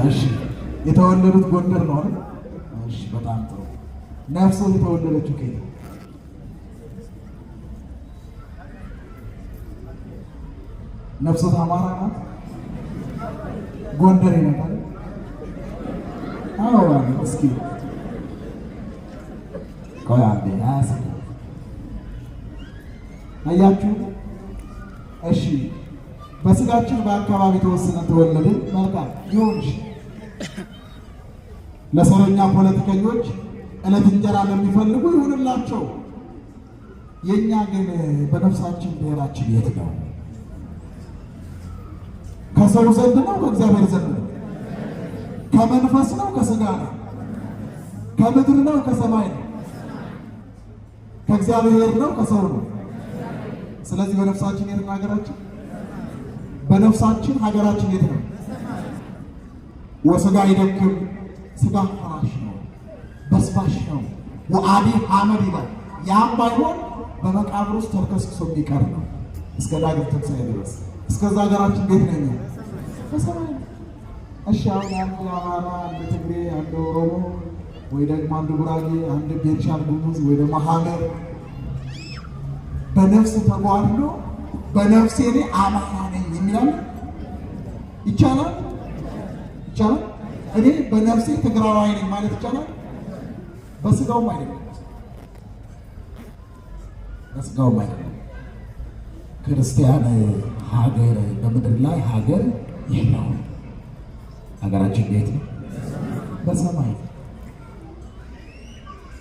እሺ፣ የተወለዱት ጎንደር ነው አይደል? እሺ፣ በጣም ጥሩ። ነፍሶት የተወለደችው ከየት ነው? ነፍሶት አማራ ናት? ጎንደር ይመጣል? አዎ፣ እስኪ ቆይ አንዴ አያችሁ። እሺ፣ በስጋችን በአካባቢ ተወስነን ተወለድን። መልካም ይሁን። ለሰረኛ ፖለቲከኞች ዕለት እንጀራ ለሚፈልጉ ይሁንላቸው። የእኛ ግን በነፍሳችን ብሔራችን የት ነው? ከሰው ዘንድ ነው? ከእግዚአብሔር ዘንድ ነው? ከመንፈስ ነው? ከስጋ ነው? ከምድር ነው? ከሰማይ ነው? ከእግዚአብሔር ነው? ከሰው ነው? ስለዚህ በነፍሳችን የት ነው ሀገራችን? በነፍሳችን ሀገራችን የት ነው? ወስጋ ይደክም፣ ስጋ ፈራሽ ነው፣ በስባሽ ነው፣ ወአዲ ሐመድ ይላል። ያም ባይሆን በመቃብር ውስጥ ተርከስክሶ የሚቀር ነው እስከ ዳግም ትንሣኤ ድረስ። እስከዛ ሀገራችን ቤት ነኝ በሰማይ። እሺ፣ አሁን አንዱ አማራ፣ አንድ ትግሬ፣ አንድ ኦሮሞ ወይ ደግሞ አንድ ጉራጌ፣ አንድ ቤንሻንጉል ጉሙዝ ወይ ደግሞ ሀገር በነፍስ ተጓድሎ በነፍሴ እኔ አማራ ነኝ የሚላል ይቻላል? ይቻላል? እኔ በነፍሴ ትግራዋይ ነኝ ማለት ይቻላል? በስጋውም አይደለም፣ በስጋውም አይደለም። ክርስቲያን ሀገር በምድር ላይ ሀገር የለውም። ሀገራችን ቤት ነው በሰማይ።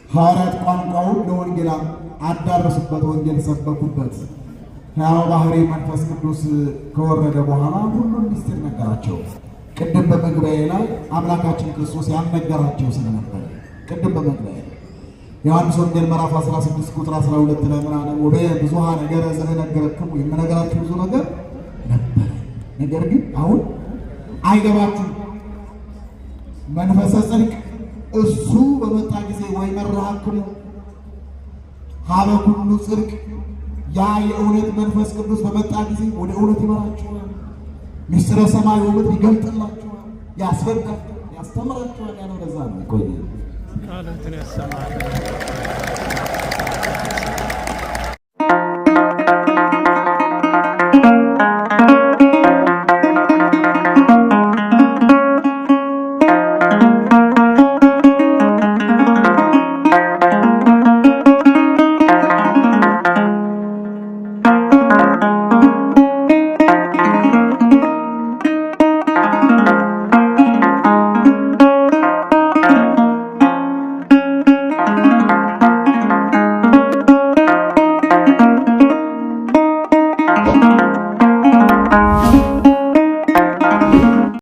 ሐዋርያት ቋንቋውን ለወንጌል አዳረሱበት፣ ወንጌል ሰበኩበት። ሕያው ባህሪ መንፈስ ቅዱስ ከወረደ በኋላ ሁሉም ምስጢር ነገራቸው። ቅድም በመግቢያ ላይ አምላካችን ክርስቶስ ያልነገራቸው ስለነበር ቅድም በመግቢያ ዮሐንስ ወንጌል ምዕራፍ 16 ቁጥር 12 ላይ ምን አለ? ብዙሃ ነገር ስለነገረክሙ የምነግራችሁ ብዙ ነገር ነበር፣ ነገር ግን አሁን አይገባችሁም። መንፈሰ ጽድቅ እሱ በመጣ ጊዜ ወይ መራሃክሙ ሀበ ኩሉ ጽድቅ፣ ያ የእውነት መንፈስ ቅዱስ በመጣ ጊዜ ወደ እውነት ይመራችኋል፣ ምስጢረ ሰማይ ውበት ይገልጥላችኋል፣ ያስረዳችኋል፣ ያስተምራችኋል ያለው ለዛ ነው። ቆይ ቃላትን ያሰማል።